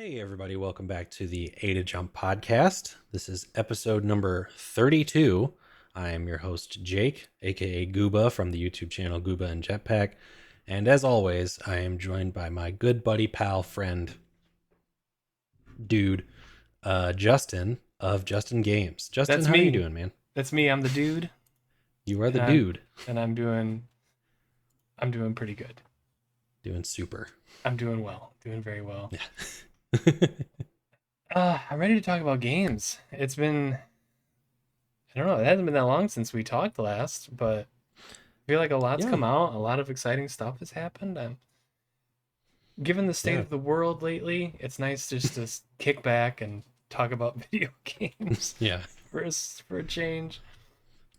Hey, everybody, welcome back to the A to Jump podcast. This is episode number 32. I am your host, Jake, aka Gooba from the YouTube channel Gooba and Jetpack. And as always, I am joined by my good buddy, pal, friend, dude, Justin of Justin Games. Justin, That's how are you me. doing, man? That's me. I'm the dude, You are the and I'm dude. and I'm doing pretty good. Doing super. I'm doing well. Doing very well. Yeah. I'm ready to talk about games. I don't know, it hasn't been that long since we talked last, but I feel like a lot's Yeah. come out, a lot of exciting stuff has happened. Given the state Yeah. of the world lately, it's nice just to kick back and talk about video games Yeah. for a change.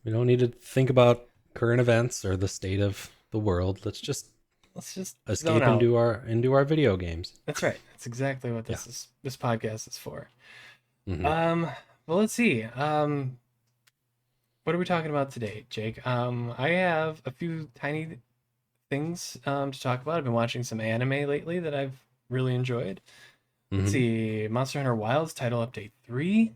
We don't need to think about current events or the state of the world. Let's just Let's just zone escape out. into our video games. That's right. That's exactly what Yeah. this podcast is for. Hmm. Um, well, let's see. What are we talking about today, Jake? I have a few tiny things to talk about. I've been watching some anime lately that I've really enjoyed. Let's Hmm. see, Monster Hunter Wilds Title Update 3.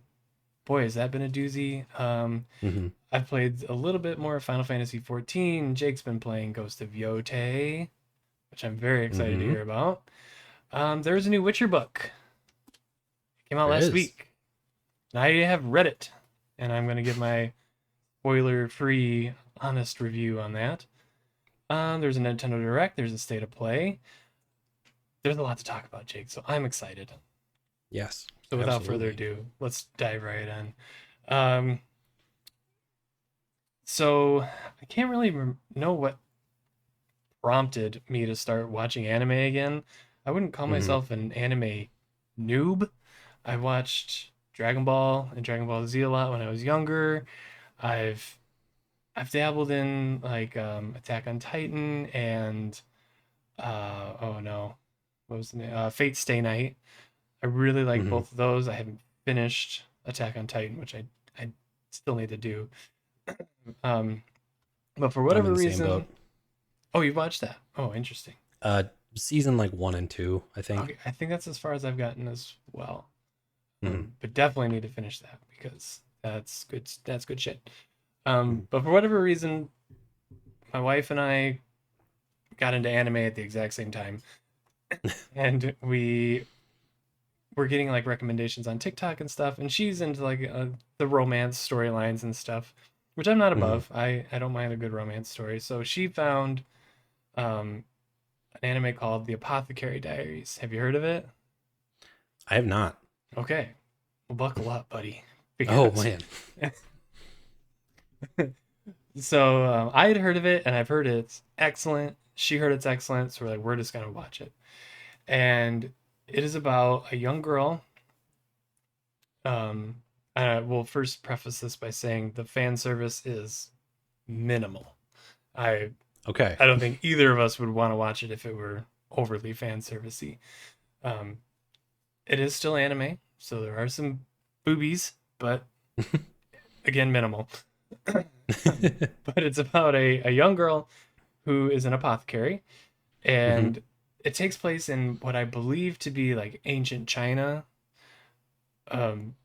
Boy, has that been a doozy. Hmm. I've played a little bit more Final Fantasy 14. Jake's been playing Ghost of Yotei, which I'm very excited to Hmm. hear about. There's a new Witcher book. It came out There last is. week. I have read it, and I'm going to give my spoiler-free, honest review on that. There's a Nintendo Direct. There's a State of Play. There's a lot to talk about, Jake, so I'm excited. Yes, So without further absolutely. ado, let's dive right in. Um, so I can't really know what prompted me to start watching anime again. I wouldn't call Hmm. myself an anime noob. I watched Dragon Ball and Dragon Ball Z a lot when I was younger. I've I've dabbled in like Attack on Titan and oh no, what was the name? Fate Stay Night. I really like Hmm. both of those. I haven't finished Attack on Titan, which I still need to do. Um, but for I'm whatever in the same boat. reason, oh, you watched that? Oh, interesting. Uh, Season like 1 and 2, I think. Okay, I think that's as far as I've gotten as well. Hmm. But definitely need to finish that because that's good. That's good shit. Hmm. But for whatever reason, my wife and I got into anime at the exact same time, and we were getting like recommendations on TikTok and stuff, and she's into like the romance storylines and stuff, which I'm not Hmm. above. I don't mind a good romance story. So she found um, an anime called The Apothecary Diaries. Have you heard of it? I have not. Okay, well, buckle up, buddy, Oh because man. so I had heard of it, and I've heard it's excellent. She heard it's excellent, so we're like, we're just gonna watch it. And it is about a young girl. Um, I will first preface this by saying the fan service is minimal. I Okay. I don't think either of us would want to watch it if it were overly fan servicey. Um, it is still anime, so there are some boobies, but again, minimal. But it's about a young girl who is an apothecary, Hmm. and it takes place in what I believe to be like ancient China,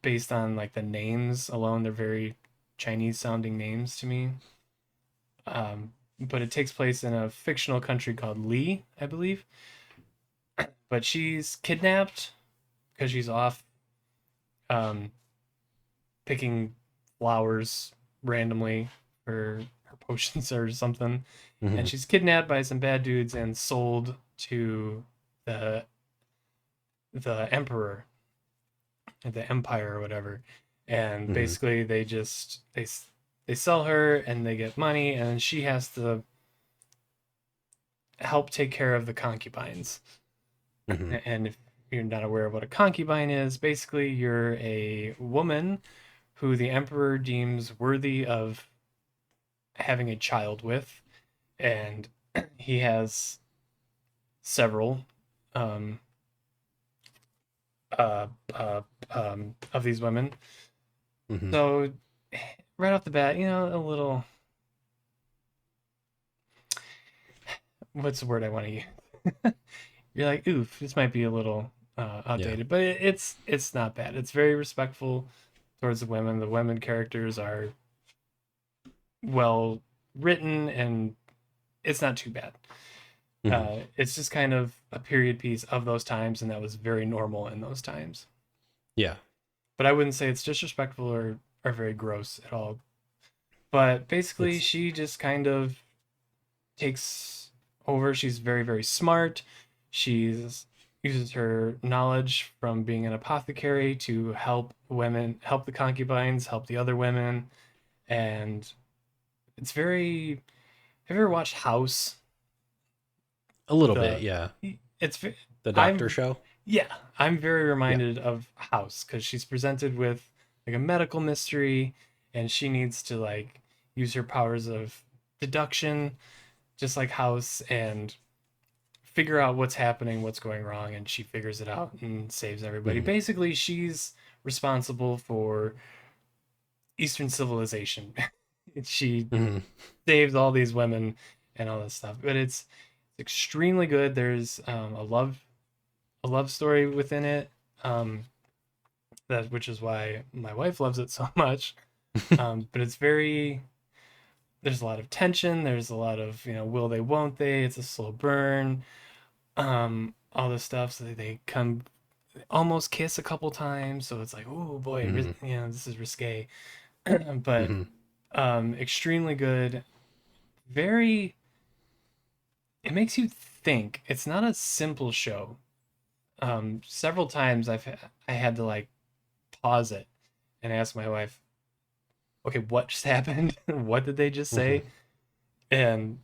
based on like the names alone. They're very Chinese sounding names to me. But it takes place in a fictional country called Lee, I believe. But she's kidnapped because she's off um, picking flowers randomly for her potions or something. And Hmm. she's kidnapped by some bad dudes and sold to the the emperor, the empire or whatever. And Hmm. basically they sell her and they get money, and she has to help take care of the concubines. Hmm. And if you're not aware of what a concubine is, basically you're a woman who the emperor deems worthy of having a child with, and he has several um, uh, of these women. Hmm. So right off the bat, a little, what's the word I want to use? You're like, oof, this might be a little Yeah. outdated, but it's not bad. It's very respectful towards the women. The women characters are well written, and it's not too bad. Hmm. It's just kind of a period piece of those times, and that was very normal in those times. Yeah. But I wouldn't say it's disrespectful or very gross at all. But basically, It's she just kind of takes over. She's very, very smart. She's uses her knowledge from being an apothecary to help women, help the concubines, help the other women, and it's very. Have you ever watched House? a little bit. The Yeah. it's The doctor I'm show. yeah, I'm very Yeah. reminded of House because she's presented with like a medical mystery, and she needs to like use her powers of deduction, just like House, and figure out what's happening, what's going wrong, and she figures it out and saves everybody. Hmm. Basically, she's responsible for Eastern civilization. She Hmm. saves all these women and all this stuff, but it's extremely good. There's a love story within it. Um, that which is why my wife loves it so much. But it's very there's a lot of tension. There's a lot of will they, won't they? It's a slow burn. All this stuff. So they come almost kiss a couple times. So it's like, oh boy, Hmm. this is risque. But Hmm. extremely good. Very. It makes you think. It's not a simple show. Several times I had to like pause it and ask my wife, okay, what just happened? What did they just Hmm. say? And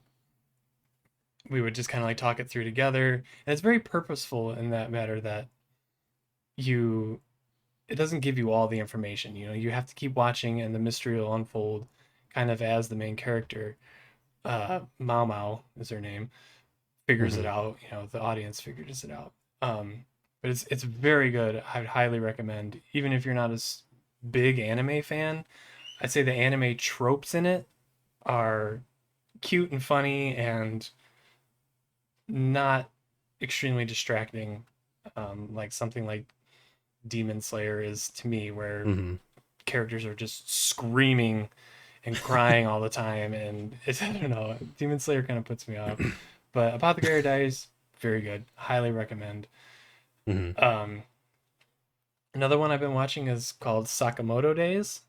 we would just kind of like talk it through together. And it's very purposeful in that matter that you it doesn't give you all the information. You have to keep watching and the mystery will unfold kind of as the main character, Mao Mao is her name, figures it Hmm. out. The audience figures it out. But it's very good. I would highly recommend, even if you're not a big anime fan. I'd say the anime tropes in it are cute and funny and not extremely distracting, like something like Demon Slayer is to me, where Hmm. characters are just screaming and crying all the time, and it's I don't know. Demon Slayer kind of puts me off, but Apothecary Diaries very good. Highly recommend. Hmm. Um, Another one I've been watching is called Sakamoto Days.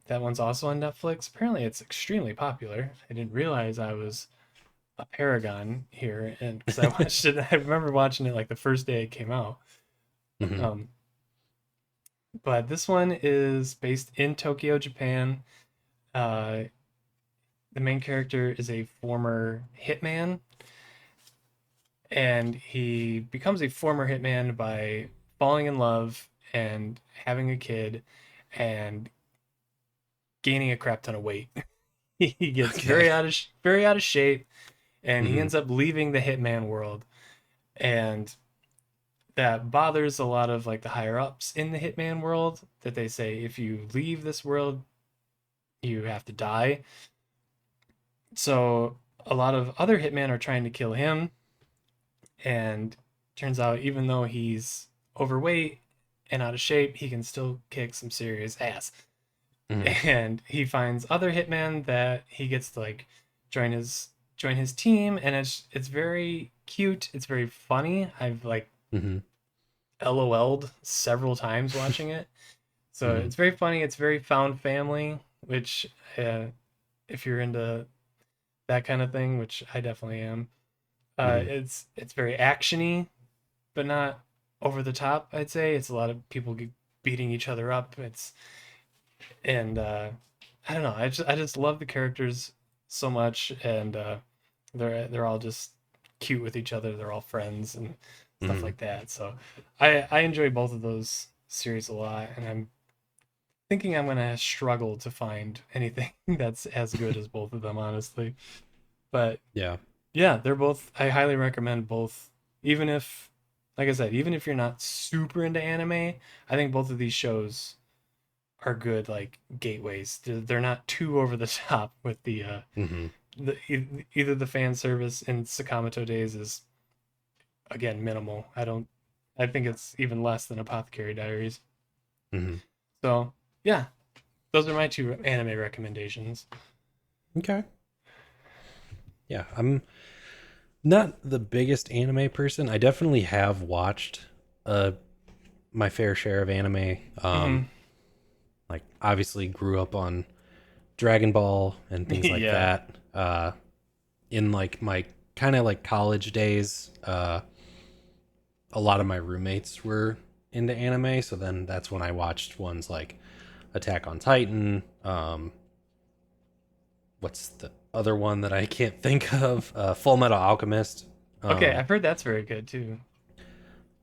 That one's also on Netflix. Apparently, it's extremely popular. I didn't realize I was a paragon here, and because I watched it, I remember watching it like the first day it came out. Hmm. Um, but this one is based in Tokyo, Japan. Uh, the main character is a former hitman, and he becomes a former hitman by falling in love and having a kid and gaining a crap ton of weight. He gets Okay. very out of shape, and he Hmm. ends up leaving the hitman world, and that bothers a lot of like the higher ups in the hitman world, that they say if you leave this world you have to die. So a lot of other hitmen are trying to kill him, and turns out even though he's overweight and out of shape, he can still kick some serious ass. Hmm. And he finds other hitmen that he gets to like join his join his team, and it's very cute, it's very funny. I've like Hmm. LOL'd several times watching it. So Hmm. it's very funny. It's very found family, which if you're into that kind of thing, which I definitely am, Hmm. it's very actiony, but not over the top. I'd say it's a lot of people beating each other up. And I don't know. I just love the characters so much, and they're all just cute with each other. They're all friends and stuff Hmm. like that. So I enjoy both of those series a lot, and I'm thinking I'm gonna struggle to find anything that's as good as both of them, honestly. But Yeah. yeah, they're both. I highly recommend both. Even if, like I said, even if you're not super into anime, I think both of these shows are good like gateways. They're not too over the top with Hmm. either the fan service in Sakamoto Days is again minimal. I don't I think it's even less than Apothecary Diaries. Hmm. So yeah, those are my two anime recommendations. Okay. Yeah, I'm not the biggest anime person. I definitely have watched uh my fair share of anime. Hmm. Like obviously grew up on Dragon Ball and things like Yeah. that. In like my kind of like college days, a lot of my roommates were into anime, so then that's when I watched ones like Attack on Titan. What's the other one that I can't think of? Full Metal Alchemist. Okay, Um, I've heard that's very good too.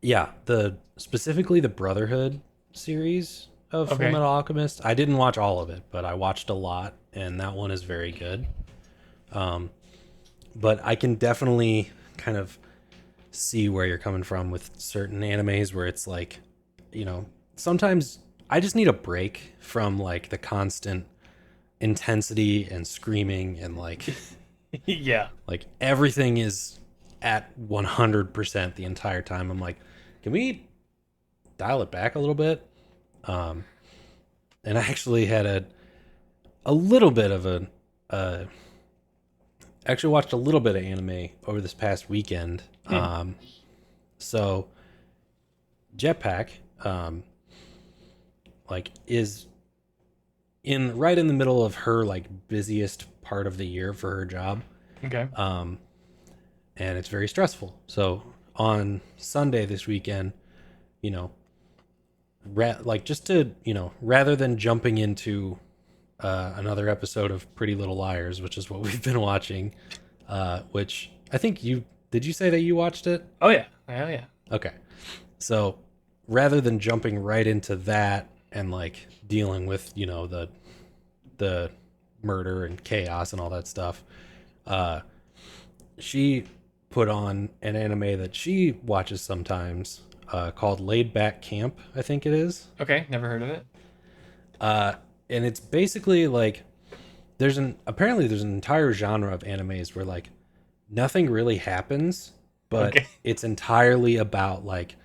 yeah, the specifically the Brotherhood series of Full Okay. Metal Alchemist. I didn't watch all of it, but I watched a lot, and that one is very good. But I can definitely kind of see where you're coming from with certain animes where it's like, you know, sometimes I just need a break from like the constant intensity and screaming and Yeah. like everything is at 100% the entire time. I'm like, can we dial it back a little bit? Um, and I actually had a little bit of a uh, actually watched a little bit of anime over this past weekend. Hmm. So Jetpack, like is in right in the middle of her like busiest part of the year for her job, Okay. and it's very stressful. So on Sunday this weekend, you know, like just to rather than jumping into another episode of Pretty Little Liars, which is what we've been watching, which I think you did. You say that you watched it? Oh yeah. Oh yeah. Okay, so rather than jumping right into that and like dealing with the murder and chaos and all that stuff, uh, she put on an anime that she watches sometimes called Laid Back Camp, I think it is. Okay. Never heard of it. And it's basically like there's an entire genre of animes where like nothing really happens, but Okay. it's entirely about like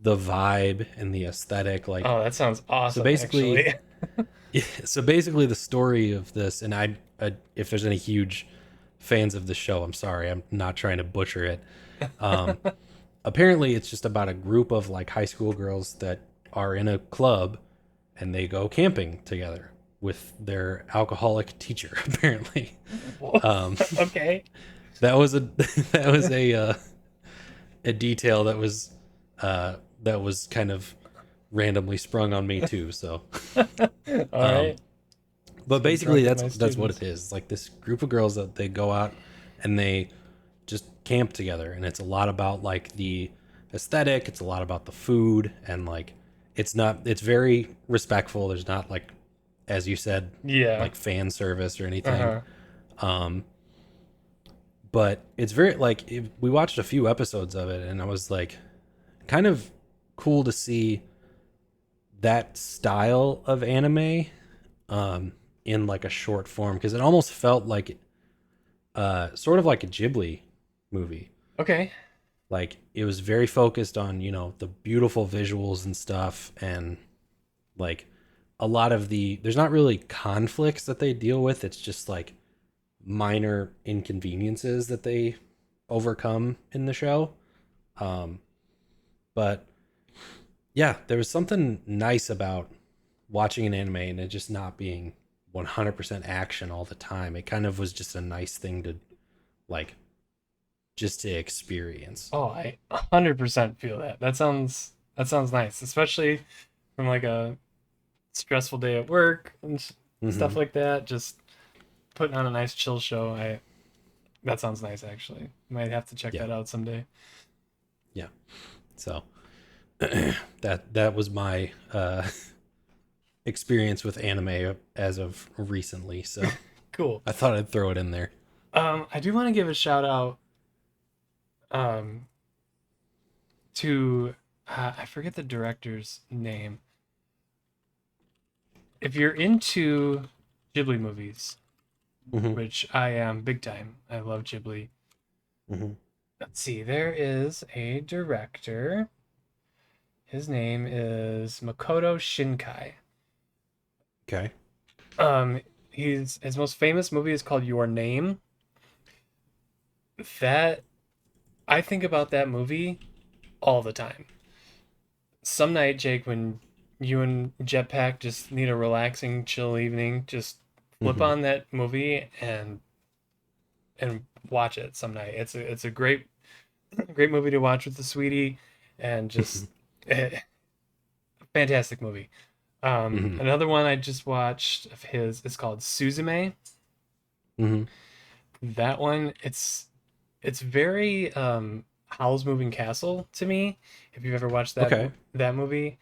the vibe and the aesthetic. Like Oh, that sounds so awesome, basically, actually. so basically the story of this, and I if there's any huge fans of the show, I'm sorry, I'm not trying to butcher it. Apparently, it's just about a group of like high school girls that are in a club and they go camping together with their alcoholic teacher. Apparently, Okay. that was a that was a detail that was kind of randomly sprung on me too. So, All right. Let's but get basically, drunk with that's my that's what it students. is. It's like this group of girls that they go out and they just camp together, and it's a lot about like the aesthetic. It's a lot about the food, and like it's very respectful. There's not like, as you said, Yeah. like fan service or anything. Uh-huh. But it's very like we watched a few episodes of it, and I was like, kind of cool to see that style of anime in like a short form because it almost felt like sort of like a Ghibli movie. Okay. Like it was very focused on the beautiful visuals and stuff, and like a lot of there's not really conflicts that they deal with. It's just like minor inconveniences that they overcome in the show. But yeah, there was something nice about watching an anime and it just not being 100% action all the time. It kind of was just a nice thing to like just to experience. Oh, I 100% feel that. That sounds nice, especially from like a stressful day at work and stuff Hmm. like that. Just putting on a nice chill show. I That sounds nice actually. Might have to check Yeah, that out someday. yeah. So that was my experience with anime as of recently. So Cool. I thought I'd throw it in there. I do want to give a shout out um to I forget the director's name. If you're into Ghibli movies, Hmm. which I am big time, I love Ghibli. Hmm. Let's see, there is a director. His name is Makoto Shinkai. Okay. Um, his most famous movie is called Your Name. That I think about that movie all the time. Some night, Jake, when you and Jetpack just need a relaxing, chill evening, just flip Mm-hmm. on that movie and watch it some night. It's a great movie to watch with the sweetie, and just fantastic movie. Mm-hmm. Another one I just watched of his is called Suzume. Mm-hmm. That one, it's very Howl's Moving Castle to me. If you've ever watched Okay. that movie,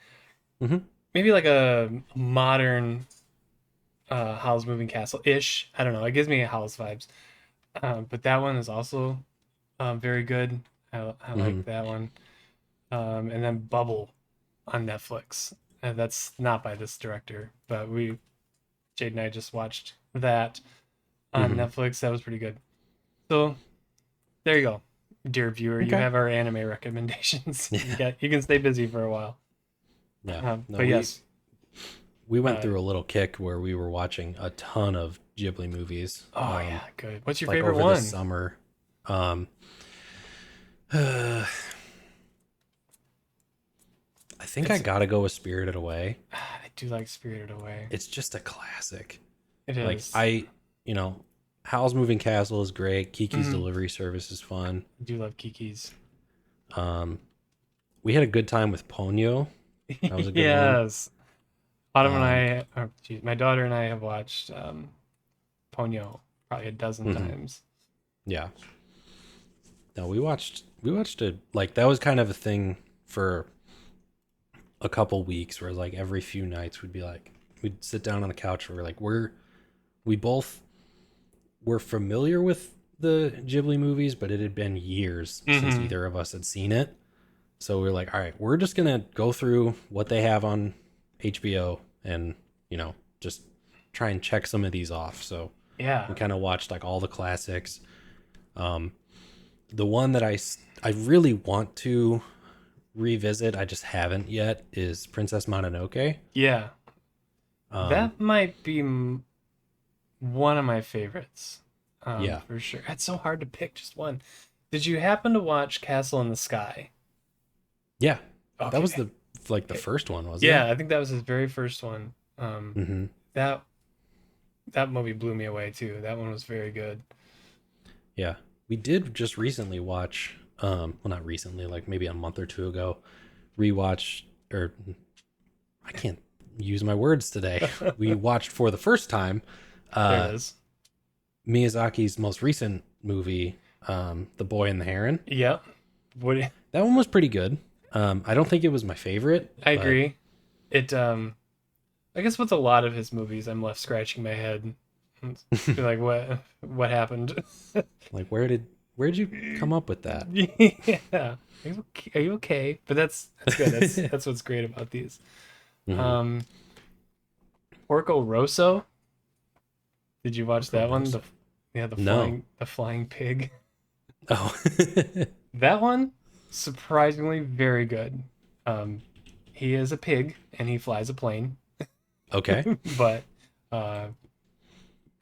Mm-hmm. maybe like a modern Howl's Moving Castle ish. I don't know. It gives me Howl's vibes. But that one is also very good. I Mm-hmm. like that one. And then Bubble on Netflix. That's not by this director, but Jade and I just watched that on Mm-hmm. Netflix. That was pretty good. So there you go, dear viewer. You Okay. have our anime recommendations. Yeah. You can stay busy for a while. Yeah. No, But yes, we went uh, through a little kick where we were watching a ton of Ghibli movies. oh yeah, good. What's your Like favorite over the one? summer. Um, I think I It's gotta go with Spirited Away. I do like Spirited Away. It's just a classic. It Like is. you know, Howl's Moving Castle is great. Kiki's Mm, Delivery Service is fun. I do love Kiki's. Um, we had a good time with Ponyo. That was a good one. Yes. Autumn and Um, I, or, geez, my daughter and I have watched Ponyo probably a dozen mhm, times. yeah. No, we watched it like that was kind of a thing for a couple weeks where like every few nights we'd sit down on the couch where we both were familiar with the Ghibli movies, but it had been years since Mm-hmm. either of us had seen it. So we were like, all right, we're just gonna go through what they have on HBO and just try and check some of these off. So we Yeah. kind of watched like all the classics. Um, the one that I really want to revisit, I just haven't yet, is Princess Mononoke. Yeah. Um, That might be one of my favorites. yeah, For sure. It's so hard to pick just one. Did you happen to watch Castle in the Sky? yeah, that was Okay. the first one, wasn't it? Yeah, I think that was his very first one. Mm-hmm. That that movie blew me away too. That one was very good. Yeah, we did just recently watch. Well, not recently, like maybe a month or two ago, rewatch or I can't use my words today. We watched for the first time There it uh, is. Miyazaki's most recent movie, The Boy and the Heron. Yep. What That one was pretty good. I don't think it was my favorite, I but agree. It I guess with a lot of his movies I'm left scratching my head. Be like what happened? like where'd you come up with that? Yeah. Are you okay? But that's good. That's what's great about these. Hmm. Um Porco Rosso. Did you watch Porco that one? Rosso. Yeah, No. the flying pig. Oh. That one surprisingly very good. Um he is a pig and he flies a plane, Okay. but uh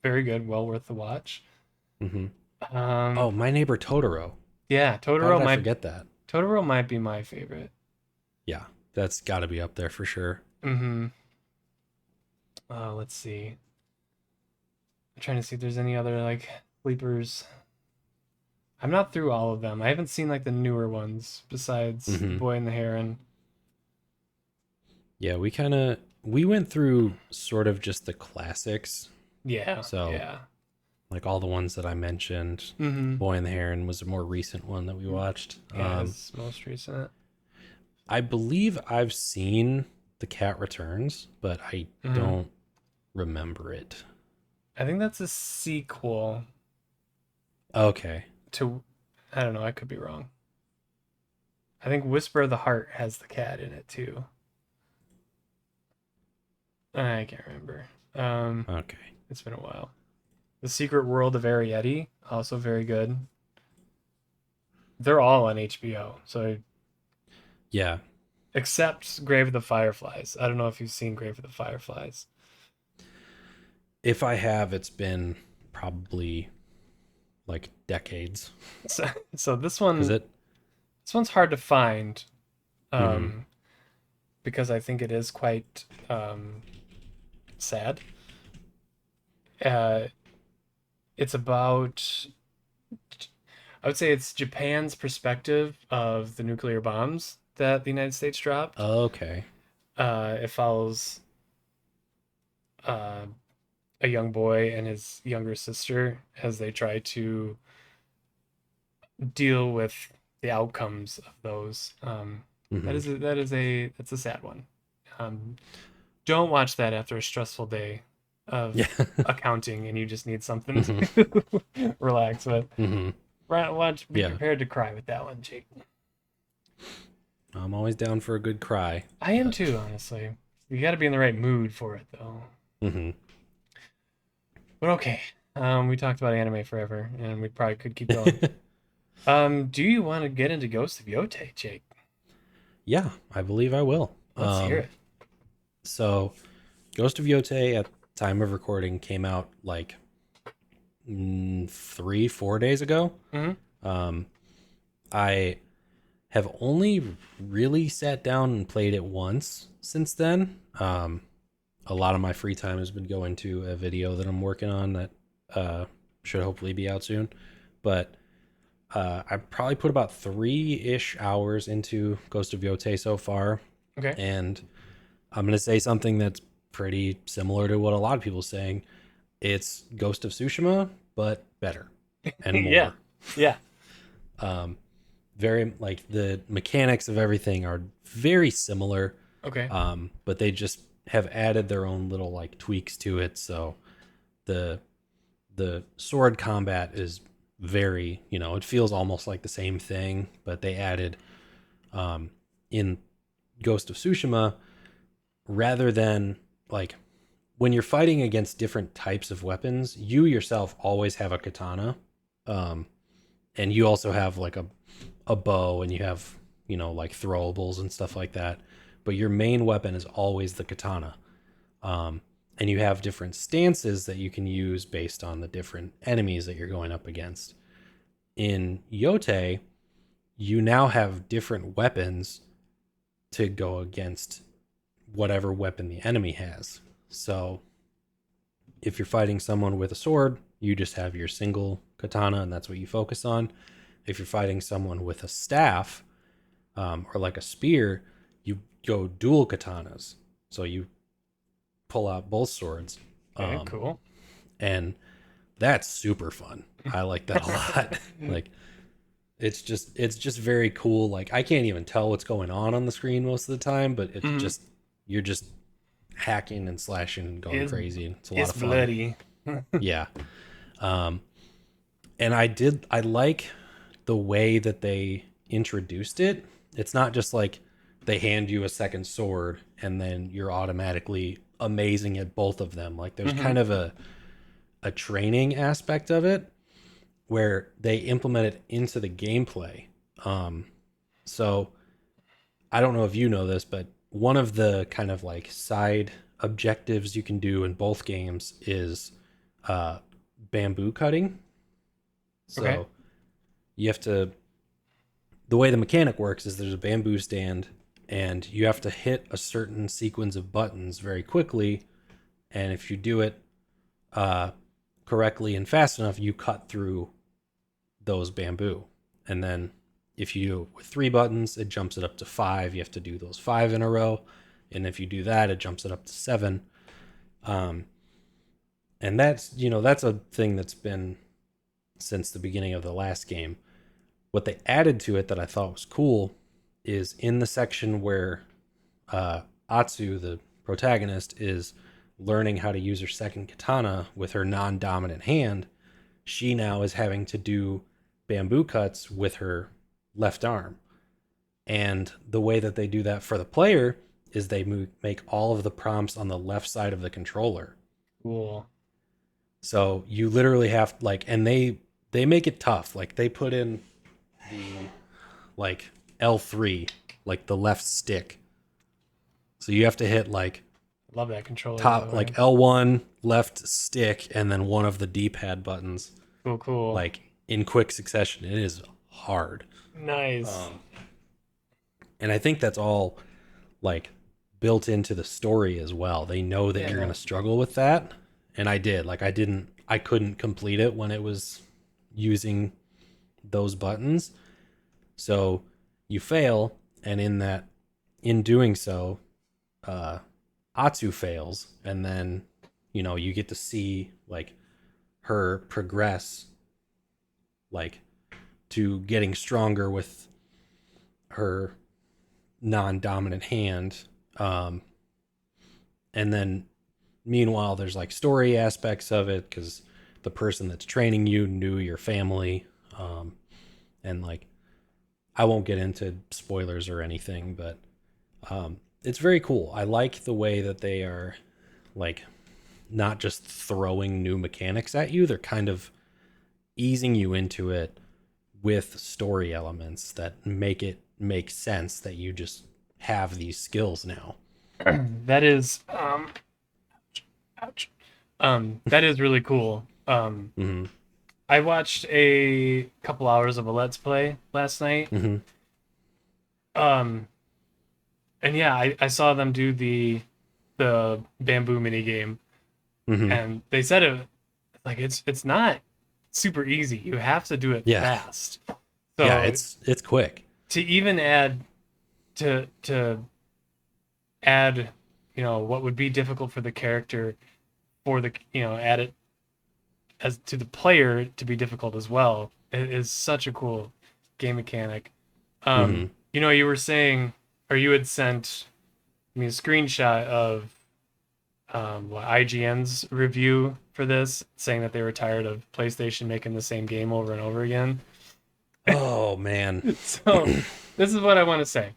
very good, well worth the watch. Hmm. Um Oh, My Neighbor Totoro. yeah, How did I forget that? Totoro might be my favorite. Yeah, that's got to be up there for sure. Mhm. Let's see. I'm trying to see if there's any other like sleepers. I'm not through all of them. I haven't seen like the newer ones besides The Hmm. Boy and the Heron. Yeah, we went through sort of just the classics. Yeah, So yeah. like all the ones that I mentioned, Mm-hmm. Boy and the Heron was a more recent one that we watched. Yeah, his most recent. I believe I've seen The Cat Returns, but I Mm-hmm. don't remember it. I think that's a sequel Okay. to. I don't know. I could be wrong. I think Whisper of the Heart has the cat in it too. I can't remember. Okay. It's been a while. The Secret World of Arietti, also very good. They're all on HBO, so Yeah. except Grave of the Fireflies. I don't know if you've seen Grave of the Fireflies. If I have, it's been probably like decades. So, so Because it. this one's hard to find, Hmm. um, because I think it is quite sad. Uh, it's about, I would say it's Japan's perspective of the nuclear bombs that the United States dropped. Okay. It follows uh, a young boy and his younger sister as they try to deal with the outcomes of those. Hmm. That's a sad one. Um, don't watch that after a stressful day of Yeah. accounting and you just need something Hmm. to relax with. Hmm. Be Yeah. prepared to cry with that one, Jake. I'm always down for a good cry. I am But too, honestly. You got to be in the right mood for it, though. hmm. But okay, we talked about anime forever, and we probably could keep going. Do you want to get into Ghost of Yotei, Jake? Yeah, I believe I will. Let's hear it. So Ghost of Yotei at time of recording came out like 3, 4 days ago. Hmm. Um, I have only really sat down and played it once since then. A lot of my free time has been going to a video that I'm working on that should hopefully be out soon. But I probably put about 3-ish hours into Ghost of Yotei so far, Okay. and I'm gonna say something that's pretty similar to what a lot of people are saying. It's Ghost of Tsushima, but better and Yeah. more. Yeah. Um, very like the mechanics of everything are very similar, Okay. but they just have added their own little like tweaks to it. So the the sword combat is very, it feels almost like the same thing, but they added um, in Ghost of Tsushima, rather than like when you're fighting against different types of weapons, you yourself always have a katana, um, and you also have like a bow, and you have like throwables and stuff like that. But your main weapon is always the katana, um, and you have different stances that you can use based on the different enemies that you're going up against. In Yotei, you now have different weapons to go against whatever weapon the enemy has. So if you're fighting someone with a sword, you just have your single katana and that's what you focus on. If you're fighting someone with a staff, or like a spear, you go dual katanas. So you pull out both swords. Okay. Um, Cool. and that's super fun. I like that a lot. Like it's just very cool. Like I can't even tell what's going on the screen most of the time, but it's Hmm. just you're just hacking and slashing and going It's crazy, and it's a lot it's of fun. bloody. Yeah. Um, and I like the way that they introduced it. It's not just like they hand you a second sword and then you're automatically amazing at both of them. Like there's Hmm. kind of a training aspect of it where they implement it into the gameplay. Um, so I don't know if you know this, but one of the kind of like side objectives you can do in both games is uh, bamboo cutting. Okay. So you have to, the way the mechanic works is there's a bamboo stand and you have to hit a certain sequence of buttons very quickly. And if you do it uh, correctly and fast enough, you cut through those bamboo. And then if you do it with 3 buttons, it jumps it up to 5. You have to do those 5 in a row. And if you do that, it jumps it up to 7. Um, and that's a thing that's been since the beginning of the last game. What they added to it that I thought was cool is in the section where Atsu, the protagonist, is learning how to use her second katana with her non-dominant hand. She now is having to do bamboo cuts with her left arm. And the way that they do that for the player is they make all of the prompts on the left side of the controller. Cool. So you literally have like, and they make it tough. Like they put in the like L3, like the left stick, So you have to hit like Love that controller, by the top, way. like L1 left stick, and then one of the D-pad buttons, Cool, cool. like in quick succession. It is hard. Nice. Um, and I think that's all like built into the story as well. They know that you're going Yeah. to struggle with that. And I did. Like I couldn't complete it when it was using those buttons. So you fail, and in doing so, uh, Atsu fails, and then you get to see like her progress, like to getting stronger with her non-dominant hand. Um, and then meanwhile, there's like story aspects of it because the person that's training you knew your family, and like I won't get into spoilers or anything, but it's very cool. I like the way that they are like not just throwing new mechanics at you, they're kind of easing you into it with story elements that make it make sense that you just have these skills now. That is ouch. That is really cool. Mm-hmm. I watched a couple hours of a Let's Play last night. Mm-hmm. Um, and yeah, I saw them do the bamboo mini game, Mm-hmm. and they said it like it's not super easy. You have to do it Yeah. fast. Yeah, So it's quick. to even add to add, what would be difficult for the character for the add it as to the player to be difficult as well. It is such a cool game mechanic. Mm-hmm. You were saying, or you had sent me a screenshot of IGN's review for this, saying that they were tired of PlayStation making the same game over and over again. Oh man. So this is what I want to say.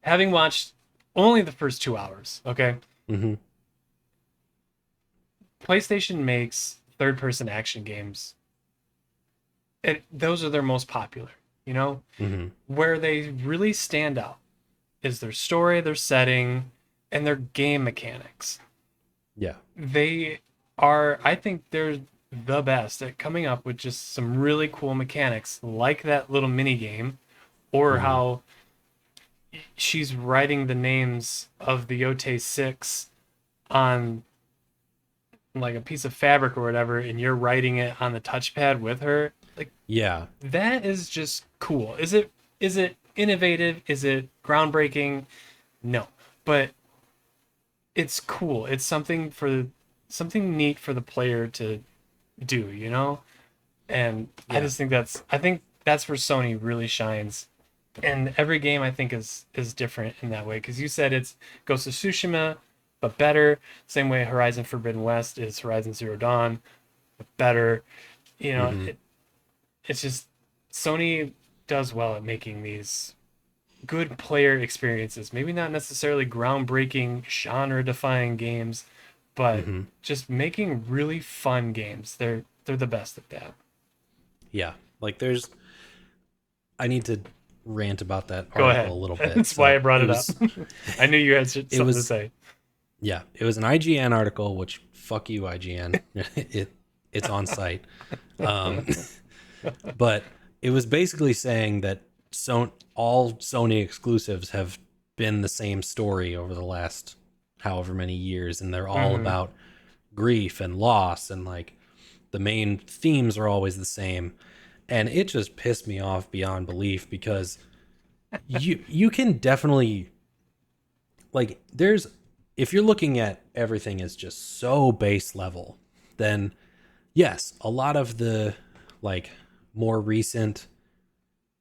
Having watched only the first 2 hours, okay, Mm-hmm. PlayStation makes third-person action games. Those are their most popular. You know, Mm-hmm. where they really stand out is their story, their setting, and their game mechanics. Yeah. I think they're the best at coming up with just some really cool mechanics, like that little mini game, or Mm-hmm. how she's writing the names of the Yotei 6 on like a piece of fabric or whatever, and you're writing it on the touchpad with her. Like, Yeah. that is just cool. Is it innovative? Is it groundbreaking? No. But it's cool. It's something neat for the player to do. And I Yeah. just think that's where Sony really shines. And every game I think is different in that way because you said it's Ghost of Tsushima but better. Same way Horizon Forbidden West is Horizon Zero Dawn but better. You know, Mm-hmm. it's just Sony does well at making these good player experiences. Maybe not necessarily groundbreaking, genre-defying games, but Mm-hmm. just making really fun games. They're the best at that. Yeah. Like I need to rant about that Go article ahead. a little bit. That's why I So brought it up. I knew you had it something to was say. yeah, it was an IGN article, which fuck you, IGN. It's on site. Um, but it was basically saying that all Sony exclusives have been the same story over the last however many years, and they're all Hmm. about grief and loss, and like the main themes are always the same. And it just pissed me off beyond belief because you can definitely like there's if you're looking at everything as just so base level, then yes, a lot of the like more recent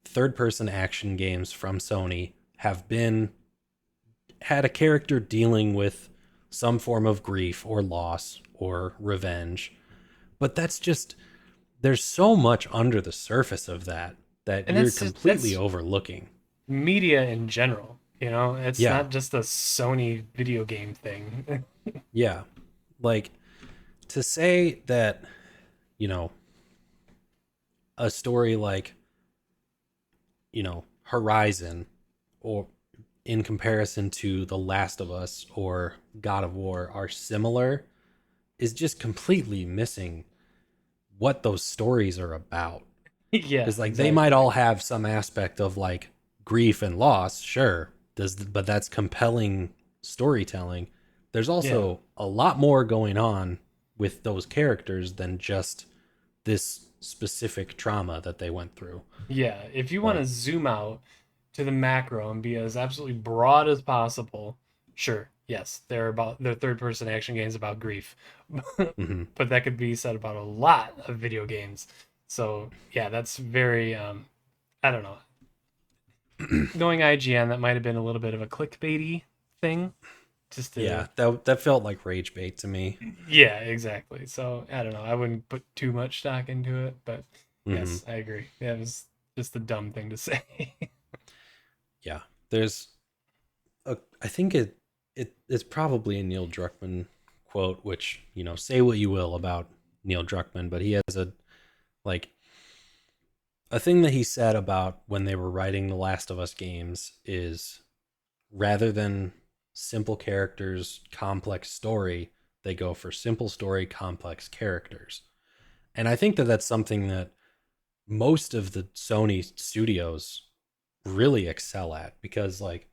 third person action games from Sony have been had a character dealing with some form of grief or loss or revenge. But that's just there's so much under the surface of that And you're that's just completely that's overlooking. media in general. It's Yeah. not just a Sony video game thing. Yeah. Like to say that, you know, a story like, Horizon or in comparison to The Last of Us or God of War are similar is just completely missing what those stories are about. Yeah, Because like they might exactly. all have some aspect of like grief and loss, sure. But that's compelling storytelling. There's Yeah. also a lot more going on with those characters than just this specific trauma that they went through. Yeah, if you want to Like, zoom out to the macro and be as absolutely broad as possible, sure, yes, they're third person action games about grief. mhm. But that could be said about a lot of video games. So, yeah, that's very I don't know. Knowing IGN, that might have been a little bit of a clickbaity thing just to Yeah, that felt like rage bait to me. yeah, exactly. So, I don't know. I wouldn't put too much stock into it, but Hmm. yes, I agree. Yeah, it was just a dumb thing to say. Yeah, there's I think it's probably a Neil Druckmann quote, which say what you will about Neil Druckmann, but he has like a thing that he said about when they were writing the Last of Us games is rather than simple characters, complex story, they go for simple story, complex characters. And I think that that's something that most of the Sony studios really excel at because like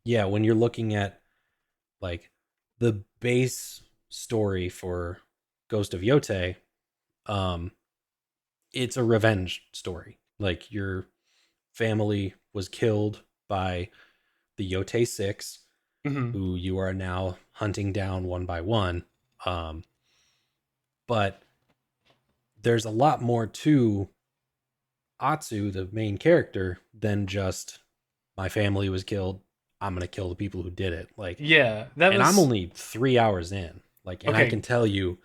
yeah, when you're looking at like the base story for Ghost of Yotei, um it's a revenge story. Like your family was killed by the Yotei 6 Hmm. who you are now hunting down one by one. Um but there's a lot more to Atsu, the main character, than just my family was killed. I'm gonna kill the people who did it. Like, Yeah, that and I'm was only 3 hours in. Like, and I okay. can tell you,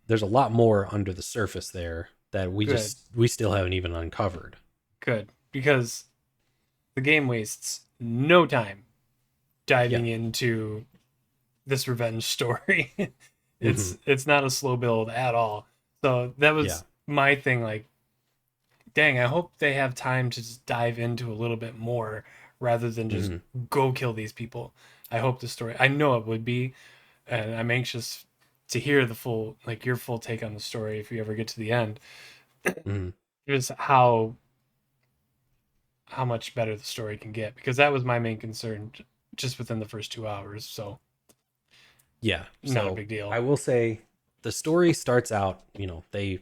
there's a lot more under the surface there that Good, we still haven't even uncovered. good, because the game wastes no time Yeah. diving into this revenge story. Hmm. It's not a slow build at all. So that Yeah. was my thing. Like, dang, I hope they have time to just dive into a little bit more rather than just Hmm. go kill these people. I hope the story. I know it would be, and I'm anxious to hear the full, like your full take on the story if we ever get to the end. Hmm. Just how much better the story can get because that was my main concern just within the first 2 hours. So Yeah. not a So big deal. I will say the story starts out, they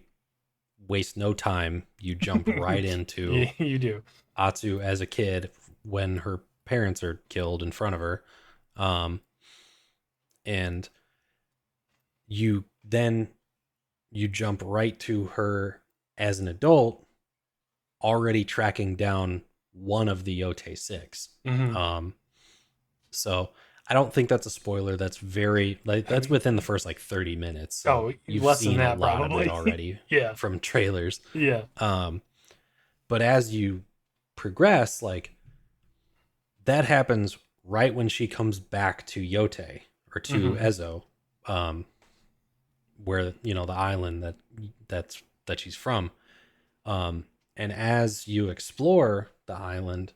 waste no time. You jump right into You do. Atsu as a kid when her parents are killed in front of her. Um, and then you jump right to her as an adult already tracking down one of the Yotei 6. Hmm. Um, so I don't think that's a spoiler. That's very like I that's mean, within the first like 30 minutes. So oh, you've less than seen a that lot of it probably. already Yeah. from trailers. Yeah. Um, but as you progress, like that happens right when she comes back to Yotei or to Hmm. Ezo, um, where the island that she's from. Um, and as you explore the island,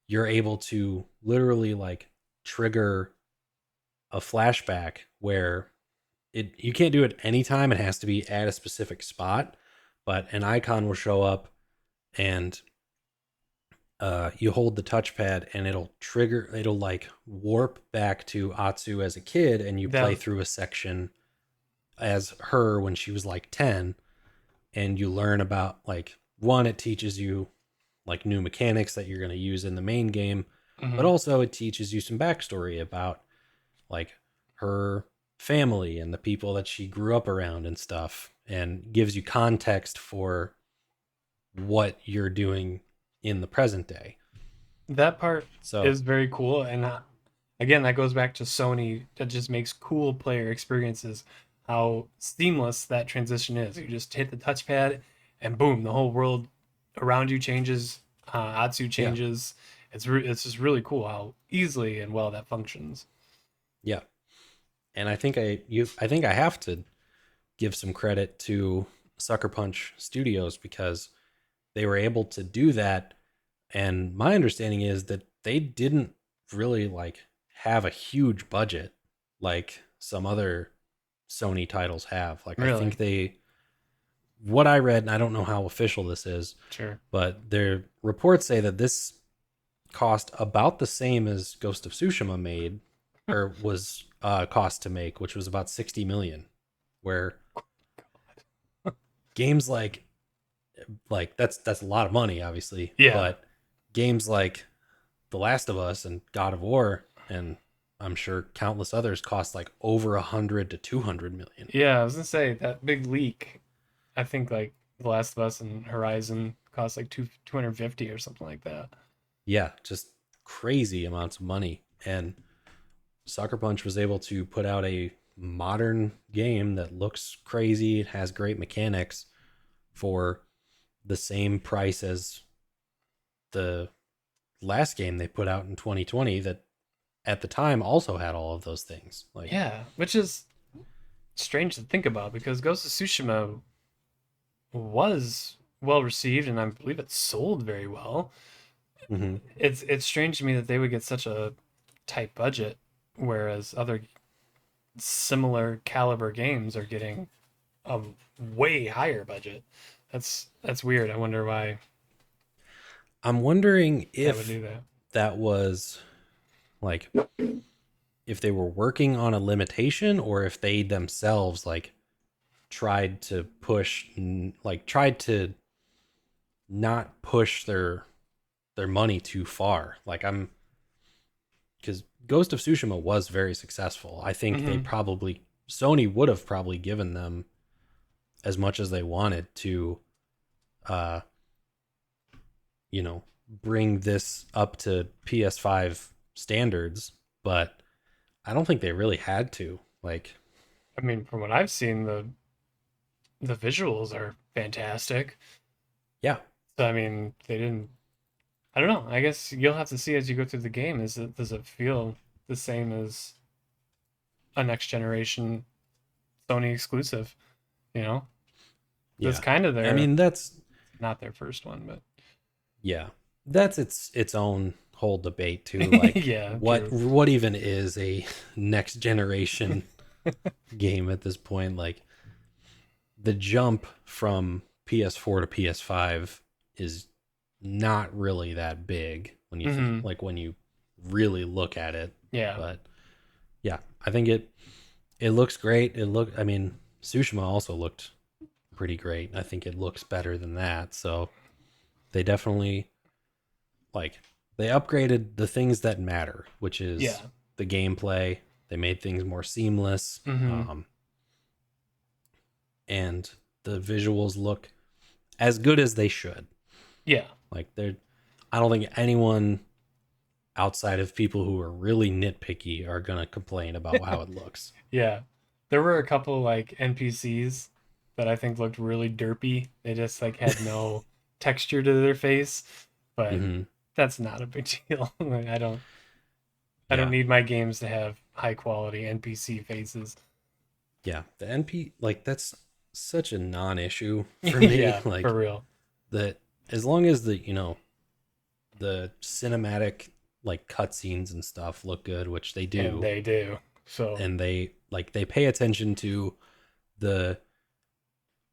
you're able to literally like trigger a flashback where you can't do it anytime. It has to be at a specific spot, but an icon will show up and you hold the touchpad and it'll like warp back to Atsu as a kid and you play That. through a section as her when she was like 10 and you learn about like one it teaches you like new mechanics that you're going to use in the main game, but Hmm. also it teaches you some backstory about like her family and the people that she grew up around and stuff and gives you context for what you're doing in the present day. That part So is very cool, and again, that goes back to Sony. That just makes cool player experiences. How seamless that transition is. You just hit the touchpad, and boom, the whole world around you changes. Atsu yeah, changes. It's just really cool how easily and well that functions. yeah. And I think I have to give some credit to Sucker Punch Studios because they were able to do that. And my understanding is that they didn't really like have a huge budget like some other Sony titles have. Like I think Really? they what I read, and I don't know how official this is, Sure. but their reports say that this cost about the same as Ghost of Tsushima made or was cost to make, which was about 60 million. Where games like that's a lot of money, obviously, Yeah. but games like The Last of Us and God of War and I'm sure countless others cost like over 100 to 200 million. Yeah, I was gonna say that big leak. I think like The Last of Us and Horizon cost like 250 or something like that. Yeah, just crazy amounts of money. And Sucker Punch was able to put out a modern game that looks crazy, it has great mechanics for the same price as the last game they put out in 2020 that at the time also had all of those things. Like, Yeah, which is strange to think about because Ghost of Tsushima was well received and I believe it sold very well. mm-hmm. It's strange to me that they would get such a tight budget, whereas other similar caliber games are getting a way higher budget. That's weird. I wonder why I'm wondering that would if do that. that was like if they were working on a limitation or if they themselves like tried to push like tried to not push their money too far. Like I'm because Ghost of Tsushima was very successful. I think they Hmm. probably Sony would have probably given them as much as they wanted to uh bring this up to PS5 standards, but I don't think they really had to. Like, I mean, from what I've seen, the visuals are fantastic. yeah, So I mean, they didn't. I don't know. I guess you'll have to see as you go through the game. Does it feel the same as a next generation Sony exclusive? You know, that's yeah. kind of I their mean, that's not their first one, but yeah. That's its own whole debate too. Like yeah, true. what even is a next generation game at this point? Like the jump from PS4 to PS5 is not really that big when you think Hmm. like when you really look at it. Yeah, But yeah, I think it looks great. I mean, Tsushima also looked pretty great. I think it looks better than that. So they definitely like they upgraded the things that matter, which is yeah. the gameplay. They made things more seamless. Hmm. And the visuals look as good as they should. Yeah. Like they're I don't think anyone outside of people who are really nitpicky are gonna complain about how it looks. Yeah. There were a couple like NPCs that I think looked really derpy. They just like had no texture to their face, but Hmm. that's not a big deal. Like, I don't Yeah, need my games to have high quality NPC faces. yeah. The NP like that's such a non-issue for me. Yeah, for Like real. that as long as the cinematic like cutscenes and stuff look good, which they And do, they do. So, and they pay attention to the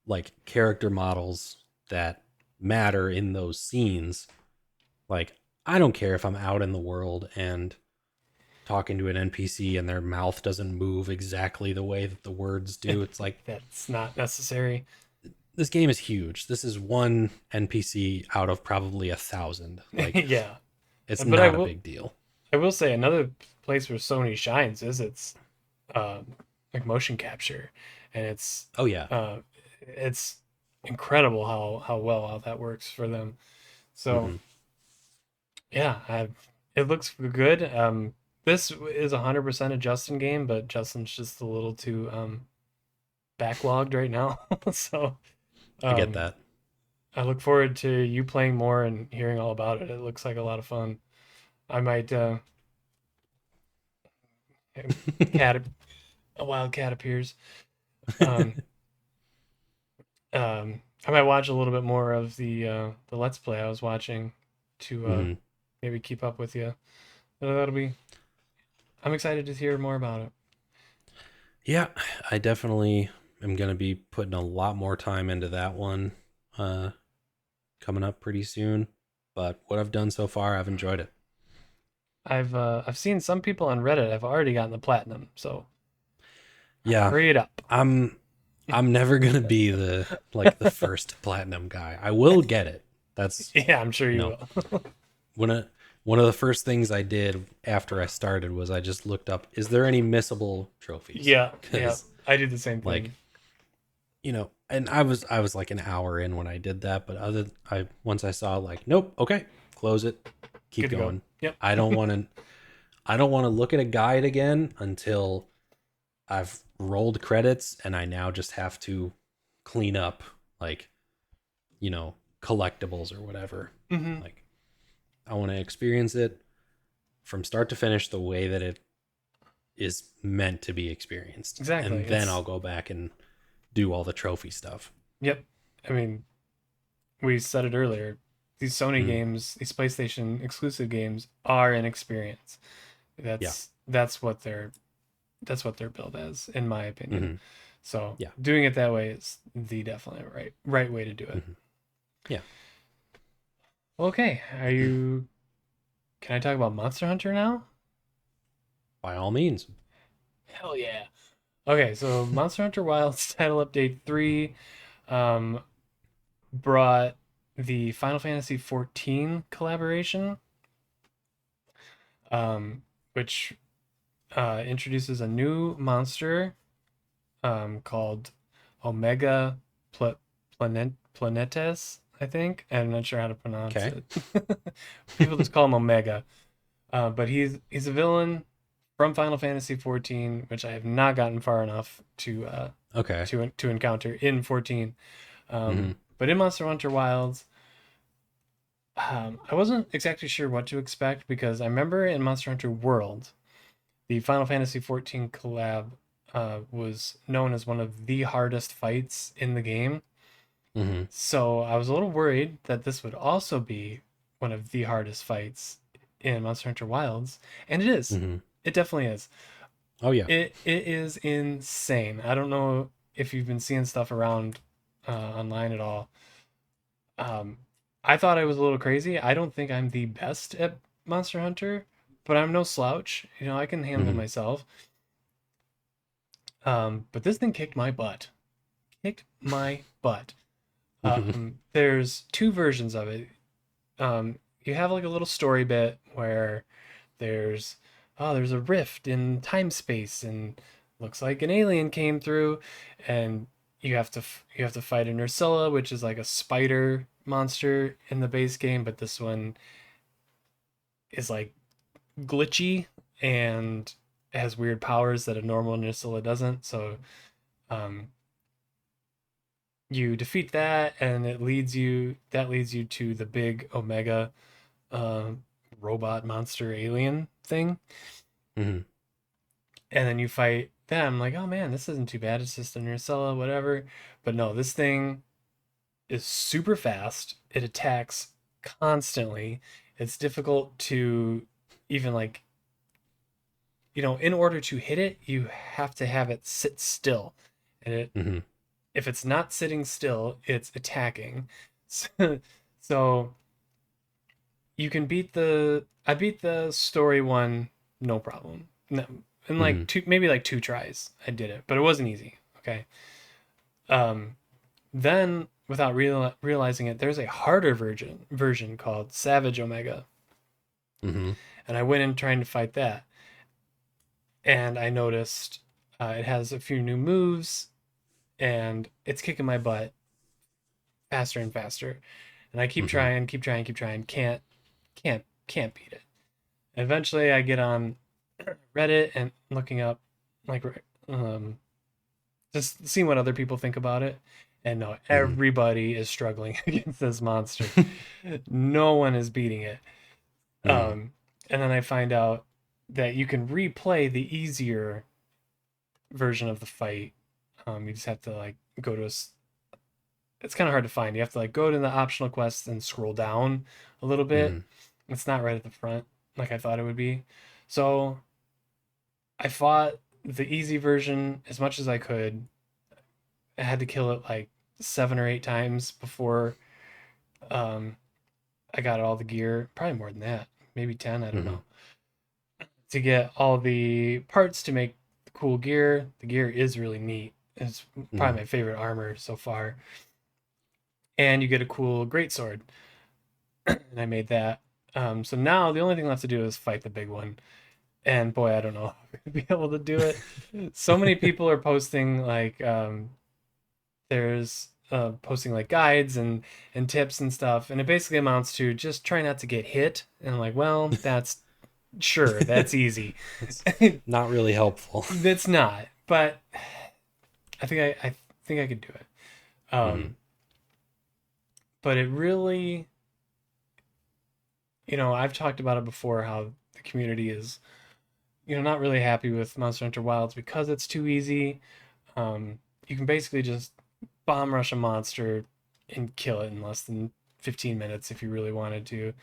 like character models that matter in those scenes. Like I don't care if I'm out in the world and talking to an NPC and their mouth doesn't move exactly the way that the words do. It's like that's not necessary. this game is huge. This is one NPC out of probably 1,000. Like Yeah. it's But not a big deal. I will say another place where Sony shines is its um, like motion capture, and Oh yeah. it's incredible how well all that works for them. So Hmm. yeah, it looks good. This is 100% a Justin game, but Justin's just a little too backlogged right now. So I get um, that. I look forward to you playing more and hearing all about it. It looks like a lot of fun. I might cat a wild cat appears. Um, I might watch a little bit more of the Let's Play I was watching to Hmm. maybe keep up with you. That'll be. I'm excited to hear more about it. Yeah, I definitely am going to be putting a lot more time into that one uh, coming up pretty soon. But what I've done so far, I've enjoyed it. I've seen some people on Reddit have already gotten the platinum, so Yeah, hurry it up. I'm I'm never going to be the first platinum guy. I will get it. That's, Yeah, I'm sure you you know, will. when a, one of the first things I did after I started was I just looked up, is there any missable trophies? Yeah, yeah. Cuz I do the same like, thing. and I was like an hour in when I did that, but I once I saw like, nope, okay, close it, keep Good to go. going. Yep. I don't want to I don't want to look at a guide again until I've rolled credits and I now just have to clean up like, you know, collectibles or whatever. Hmm. Like I want to experience it from start to finish the way that it is meant to be experienced. Exactly. And then It's I'll go back and do all the trophy stuff. yep. I mean, we said it earlier. These Sony Mm, games, these PlayStation exclusive games, are an experience. yeah. That's what they're built as, in my opinion. Hmm. So Yeah. doing it that way is the definitely right way to do it. Hmm. Yeah. Okay, are you? Can I talk about Monster Hunter now? By all means. Hell yeah. Okay, so Monster Hunter Wilds Title Update 3 um, brought the Final Fantasy 14 collaboration, which introduces a new monster called Omega Planetes, I think. I'm not sure how to pronounce Okay. it. People just call him Omega. But he's a villain from Final Fantasy 14, which I have not gotten far enough Okay. to encounter in 14. Hmm. But in Monster Hunter Wilds, I wasn't exactly sure what to expect because I remember in Monster Hunter World, the Final Fantasy 14 collab was known as one of the hardest fights in the game. Hmm. So I was a little worried that this would also be one of the hardest fights in Monster Hunter Wilds, and it is. Hmm. It definitely is. Oh yeah. It is insane. I don't know if you've been seeing stuff around online at all. Um, I thought I was a little crazy. I don't think I'm the best at Monster Hunter, but I'm no slouch. I can handle Hmm. myself. But this thing kicked my butt. Kicked my butt. Hmm. There's two versions of it. You have like a little story bit where there's there's a rift in time space and looks like an alien came through, and you have to fight an Ursula, which is like a spider monster in the base game, but this one is like glitchy and has weird powers that a normal Ursula doesn't. So um, you defeat that, and that leads you to the big Omega uh, robot monster alien thing, Hmm. and then you fight that. I'm like, oh man, this isn't too bad. It's just an Ursula, whatever. But no, this thing is super fast. It attacks constantly. It's difficult to even like, in order to hit it, you have to have it sit still. And Hmm. if it's not sitting still, it's attacking. So you can I beat the story one, no problem. No, in like Hmm. two, maybe like two tries I did it, but it wasn't easy. Okay. Um then without realizing it, there's a harder version called Savage Omega, Hmm. and I went in trying to fight that, and I noticed it has a few new moves, and it's kicking my butt faster and faster, and I keep Hmm. trying, keep trying, keep trying, can't beat it. Eventually, I get on Reddit and looking up, like, um, just seeing what other people think about it. And no, Hmm. everybody is struggling against this monster. No one is beating it. Hmm. And then I find out that you can replay the easier version of the fight. You just have to like go to it's kind of hard to find. You have to like go to the optional quests and scroll down a little bit, Hmm. It's not right at the front like I thought it would be. So I fought the easy version as much as I could. I had to kill it like 7 or 8 times before um, I got all the gear. Probably more than that, maybe 10. I don't Mm-hmm. know. To get all the parts to make the cool gear. The gear is really neat. It's Mm-hmm. probably my favorite armor so far. And you get a cool greatsword. And I made that. So now the only thing left to do is fight the big one. And boy, I don't know if I'm gonna be able to do it. So many people are posting like there's posting like guides and tips and stuff, and it basically amounts to just try not to get hit. And I'm like, well, that's sure, that's easy. It's not really helpful. That's not, but I think I could do it. Mm-hmm. Um, but it really, I've talked about it before how the community is, not really happy with Monster Hunter Wilds because it's too easy. You can basically just bomb rush a monster and kill it in less than 15 minutes if you really wanted to.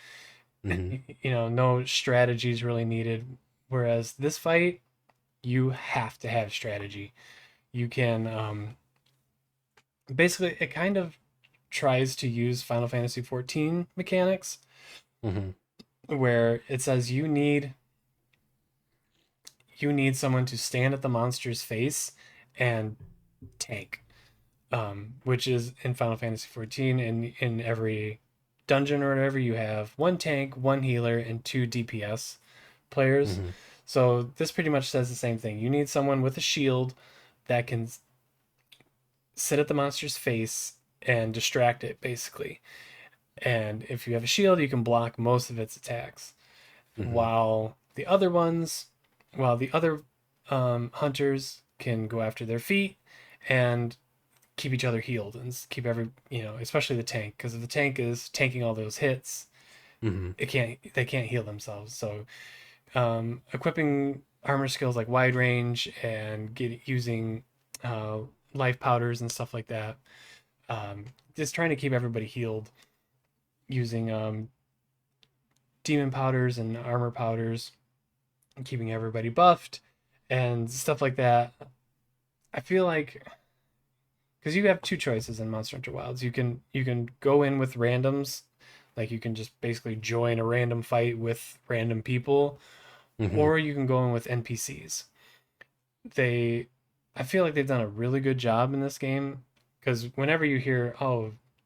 Mm-hmm. No strategy is really needed. Whereas this fight, you have to have strategy. You can basically it kind of tries to use Final Fantasy 14 mechanics Mm-hmm. where it says you need someone to stand at the monster's face and tank, which is in Final Fantasy 14. In every dungeon or whatever, you have one tank, one healer, and two DPS players. Mm-hmm. So this pretty much says the same thing. You need someone with a shield that can sit at the monster's face and distract it, basically. And if you have a shield, you can block most of its attacks. Mm-hmm. While the other ones, while the other hunters can go after their feet and keep each other healed and keep especially the tank, because if the tank is tanking all those hits, Mm-hmm. they can't heal themselves. So equipping armor skills like wide range and using uh, life powders and stuff like that, just trying to keep everybody healed using demon powders and armor powders, and keeping everybody buffed and stuff like that. I feel like because you have two choices in Monster Hunter Wilds. You can go in with randoms, like you can just basically join a random fight with random people, Mm-hmm. or you can go in with NPCs. They, I feel like they've done a really good job in this game because whenever you hear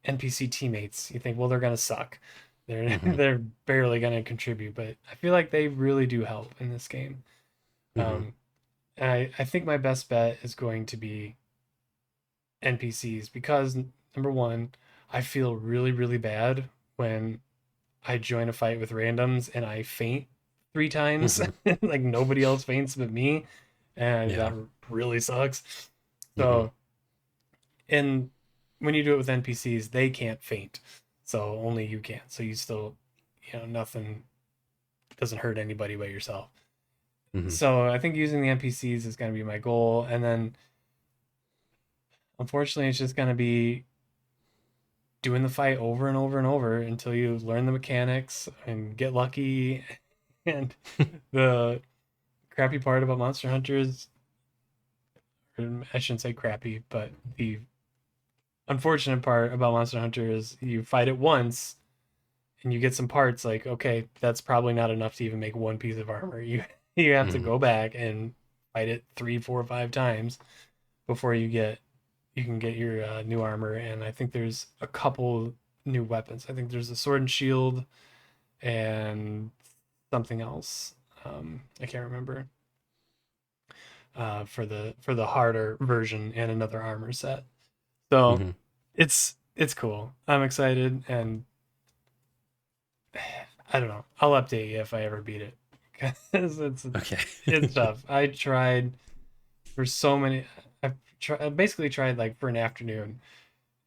NPC teammates, you think, well, they're gonna suck. They're Mm-hmm. they're barely gonna contribute, but I feel like they really do help in this game. Mm-hmm. Um, and I think my best bet is going to be NPCs because number one, I feel really, really bad when I join a fight with randoms and I faint 3 times. Mm-hmm. Like nobody else faints but me. And Yeah. that really sucks. Mm-hmm. So, and when you do it with NPCs, they can't faint. So only you can. So you still, nothing doesn't hurt anybody but yourself. Mm-hmm. So I think using the NPCs is going to be my goal. And then unfortunately, it's just going to be doing the fight over and over and over until you learn the mechanics and get lucky. And the crappy part about Monster Hunter is, I shouldn't say crappy, but the unfortunate part about Monster Hunter is you fight it once and you get some parts like, okay, that's probably not enough to even make one piece of armor. You have to Mm-hmm. go back and fight it 3, 4, 5 times before you can get your new armor. And I think there's a couple new weapons. I think there's a sword and shield and something else. I can't remember. For the harder version and another armor set. So Mm-hmm. it's cool. I'm excited, and I don't know. I'll update you if I ever beat it because Okay. it's tough. I tried for so many. I basically tried like for an afternoon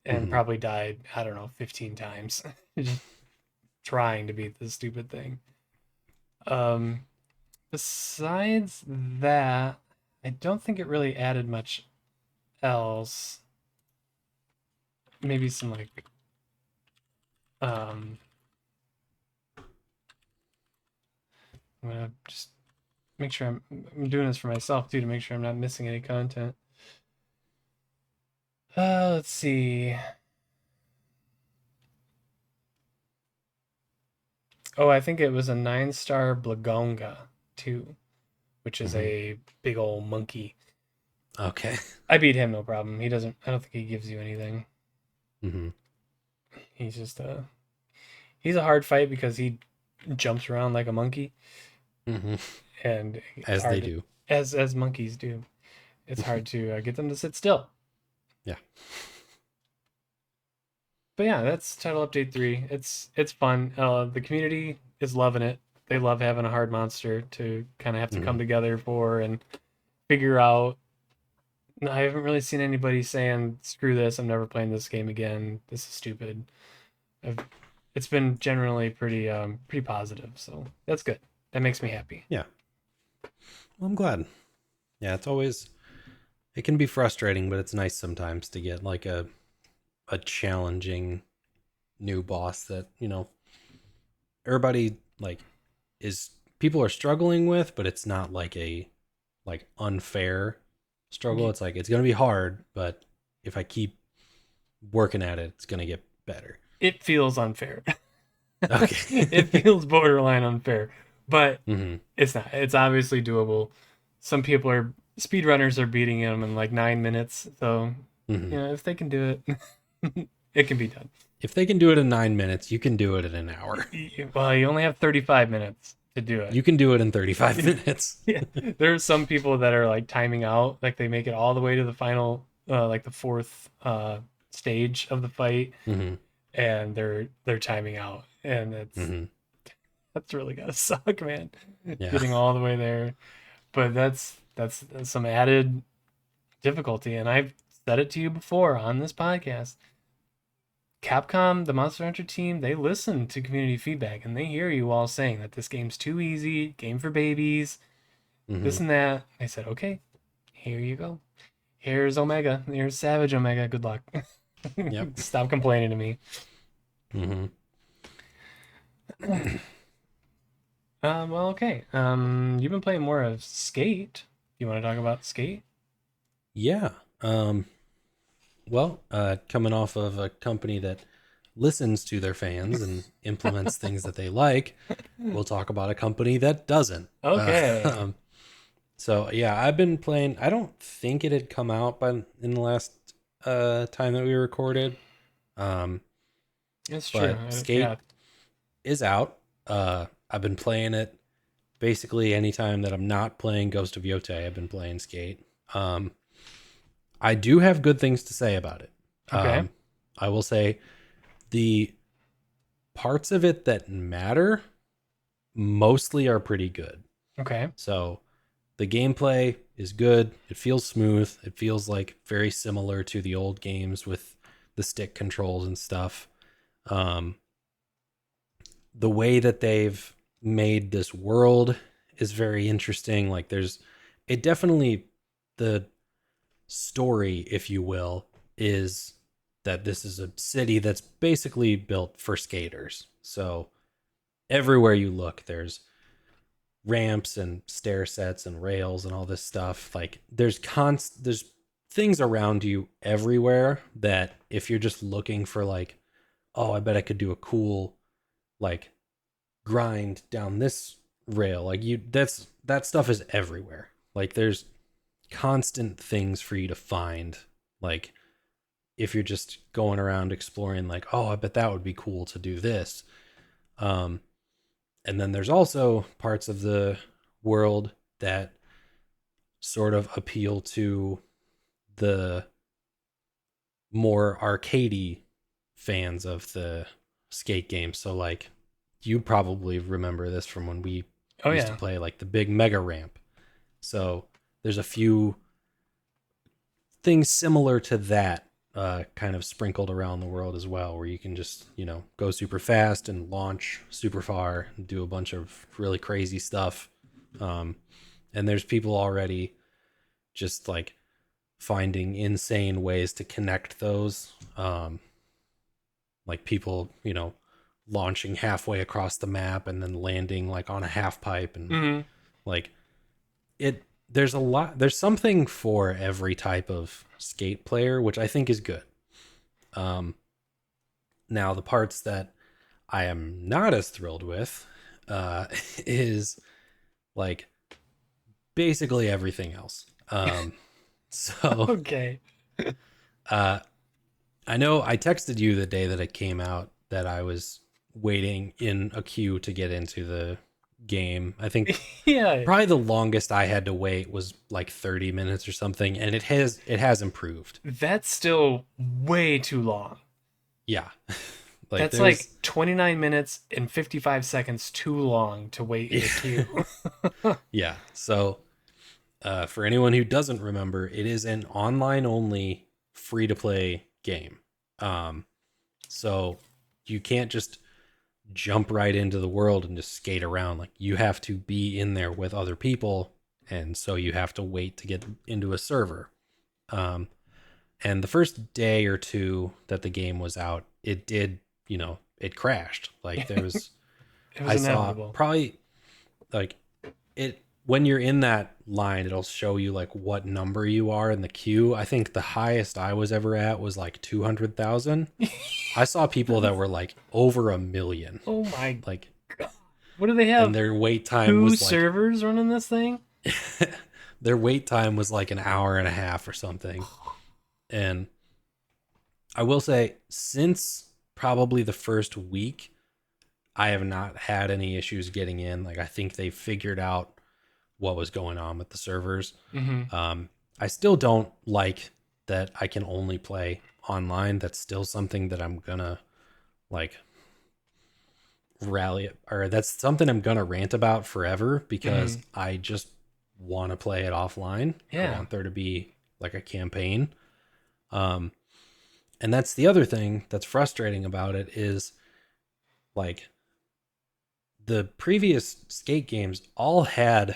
and Mm-hmm. probably died. I don't know, 15 times just trying to beat this stupid thing. Um, Besides that, I don't think it really added much else. Maybe some like um I'm gonna just make sure I'm doing this for myself too to make sure I'm not missing any content. Let's see. Oh, I think it was a 9-star Blagonga too, which is Hmm. a big old monkey. Okay. I beat him no problem. He doesn't. I don't think he gives you anything. Hmm. He's just he's a hard fight because he jumps around like a monkey, Hmm. and it's As they hard to, do. as monkeys do. It's hard to get them to sit still. Yeah. But yeah, that's Title Update 3. It's fun. The community is loving it. They love having a hard monster to kind of have to come Hmm. together for and figure out. I haven't really seen anybody saying, "Screw this! I'm never playing this game again. This is stupid." I've, it's been generally pretty positive, so that's good. That makes me happy. Yeah. Well, I'm glad. Yeah, it's always it can be frustrating, but it's nice sometimes to get like a challenging new boss that, everybody like is people are struggling with, but it's not like a like unfair struggle. It's like it's going to be hard, but if I keep working at it, it's going to get better. It feels unfair. Okay. It feels borderline unfair, but Hmm. it's not. It's obviously doable. Some people are speedrunners are beating him in like 9 minutes. So, Hmm. if they can do it, it can be done. If they can do it in 9 minutes, you can do it in an hour. Well, you only have 35 minutes to do it. You can do it in 35 minutes. Yeah, there are some people that are like timing out, like they make it all the way to the final, like the fourth stage of the fight, Hmm. and they're timing out, and Hmm. that's really gotta suck, man. Yeah. Getting all the way there, but that's some added difficulty, and I've said it to you before on this podcast. Capcom, the Monster Hunter team, they listen to community feedback and they hear you all saying that this game's too easy, game for babies, Hmm. this and that. I said, okay, here you go. Here's Omega. Here's Savage Omega. Good luck. Yep. Stop complaining to me. Hmm. Well, okay. You've been playing more of Skate. You want to talk about Skate? Yeah. Um, well, coming off of a company that listens to their fans and implements things that they like, we'll talk about a company that doesn't. Okay. So yeah, I've been playing. I don't think it had come out by in the last time that we recorded. Um, It's true. but Yeah. Skate is out. I've been playing it basically anytime that I'm not playing Ghost of Yotei. I've been playing Skate. Um, I do have good things to say about it. Okay. I will say the parts of it that matter mostly are pretty good. Okay. So the gameplay is good. It feels smooth. It feels like very similar to the old games with the stick controls and stuff. Um, the way that they've made this world is very interesting. Like it definitely, the story, if you will, is that this is a city that's basically built for skaters. So everywhere you look, there's ramps and stair sets and rails and all this stuff. Like there's things around you everywhere that if you're just looking for like, oh, I bet I could do a cool like grind down this rail, like that stuff is everywhere. Like there's constant things for you to find. Like if you're just going around exploring, like, oh, I bet that would be cool to do this. Um, and then there's also parts of the world that sort of appeal to the more arcadey fans of the skate games. So like you probably remember this from when we Oh used to yeah. play like the big mega ramp. So there's a few things similar to that kind of sprinkled around the world as well, where you can just, go super fast and launch super far and do a bunch of really crazy stuff. Um, and there's people already just like finding insane ways to connect those. Like people, launching halfway across the map and then landing like on a half pipe, and Hmm. like it there's something for every type of skate player, which I think is good. um Now the parts that I am not as thrilled with uh is like basically everything else. So Okay. uh I know I texted you the day that it came out that I was waiting in a queue to get into the game. I think Yeah, probably the longest I had to wait was like 30 minutes or something, and it has improved. that's still way too long. Yeah. Like That's there's like 29 minutes and 55 seconds too long to wait in yeah. a queue. Yeah. So for anyone who doesn't remember, it is an online only free to play game. Um, so you can't just jump right into the world and just skate around. Like you have to be in there with other people, and so you have to wait to get into a server. Um, and the first day or two that the game was out, it did, it crashed. Like there was, It was I saw inevitable. probably like it when you're in that line, it'll show you like what number you are in the queue. I think the highest I was ever at was like 200,000. I saw people that were like over a million, Oh my like, God. What do they and have? their wait time Two was like servers running this thing? their wait time was like an hour and a half or something. And I will say, since probably the first week, I have not had any issues getting in. Like I think they figured out what was going on with the servers. Hmm. I still don't like that I can only play online. That's still something that I'm gonna like rally, or that's something I'm gonna rant about forever, because Hmm. I just want to play it offline. I Yeah. want there to be like a campaign. Um, and that's the other thing that's frustrating about it is like the previous skate games all had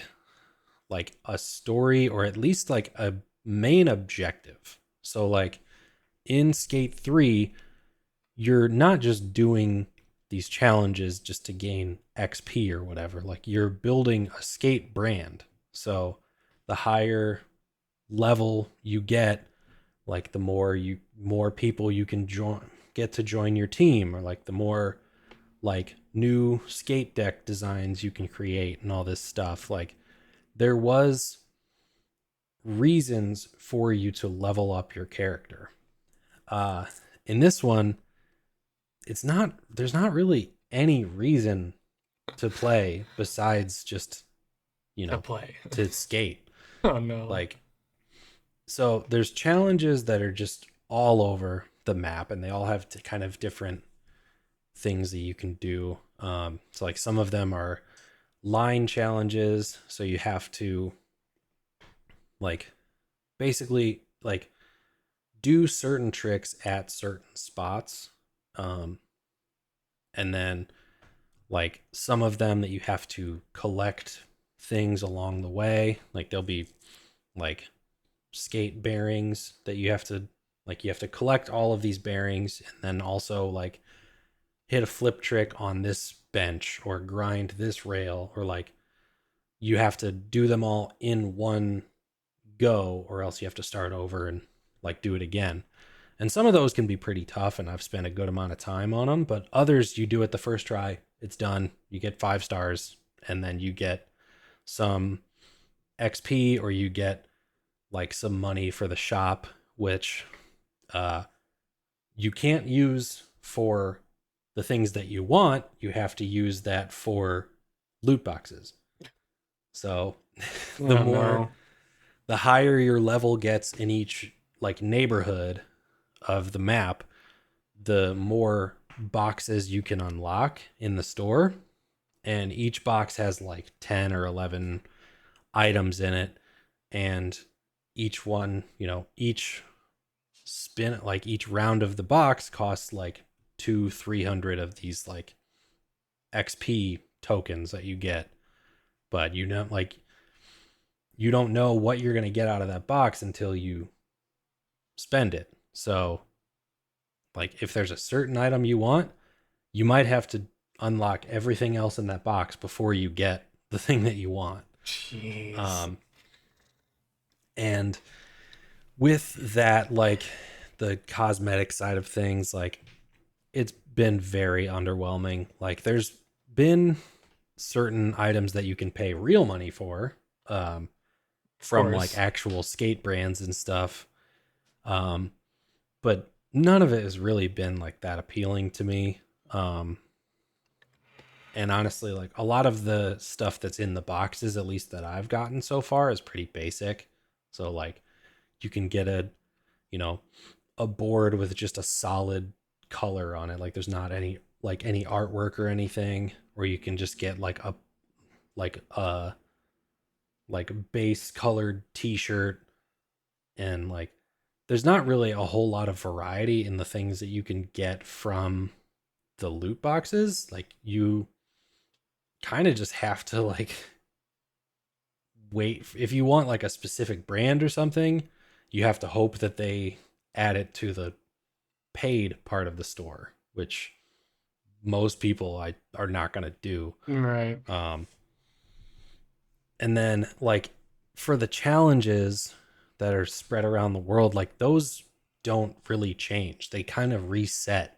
like a story, or at least like a main objective. So like in Skate 3, you're not just doing these challenges just to gain XP or whatever. Like you're building a skate brand. So the higher level you get, like the more people you can get to join your team, or like the more like new skate deck designs you can create and all this stuff. Like there was reasons for you to level up your character. Uh in this one, there's not really any reason to play besides just, you To know, play. to skate. Oh no. Like so there's challenges that are just all over the map, and they all have kind of different things that you can do. So like some of them are line challenges, so you have to like basically like do certain tricks at certain spots. Um, and then like some of them that you have to collect things along the way. Like there'll be like skate bearings that you have to collect all of these bearings, and then also like hit a flip trick on this bench or grind this rail, or like you have to do them all in one go, or else you have to start over and like do it again. And some of those can be pretty tough, and I've spent a good amount of time on them, but others you do it the first try, it's done, you get 5 stars, and then you get some XP, or you get like some money for the shop, which uh you can't use for the things that you want. You have to use that for loot boxes. So the Oh more no. the higher your level gets in each like neighborhood of the map, the more boxes you can unlock in the store. And each box has like 10 or 11 items in it. And each one, each spin, like each round of the box costs like 300 of these like XP tokens that you get. But you don't know what you're going to get out of that box until you spend it. So like if there's a certain item you want, you might have to unlock everything else in that box before you get the thing that you want. Jeez. Um, and with that, like the cosmetic side of things, like it's been very underwhelming. Like there's been certain items that you can pay real money for, um, Of from like course. actual skate brands and stuff. Um, but none of it has really been like that appealing to me. Um, and honestly, like a lot of the stuff that's in the boxes, at least that I've gotten so far, is pretty basic. So like you can get you know, a board with just a solid color on it. Like there's not any artwork or anything, or you can just get like a base colored t-shirt, and like there's not really a whole lot of variety in the things that you can get from the loot boxes. Like you kind of just have to like wait if you want like a specific brand or something, you have to hope that they add it to the paid part of the store, which most people are not going to do. Right. Um, and then like for the challenges that are spread around the world, like those don't really change. They kind of reset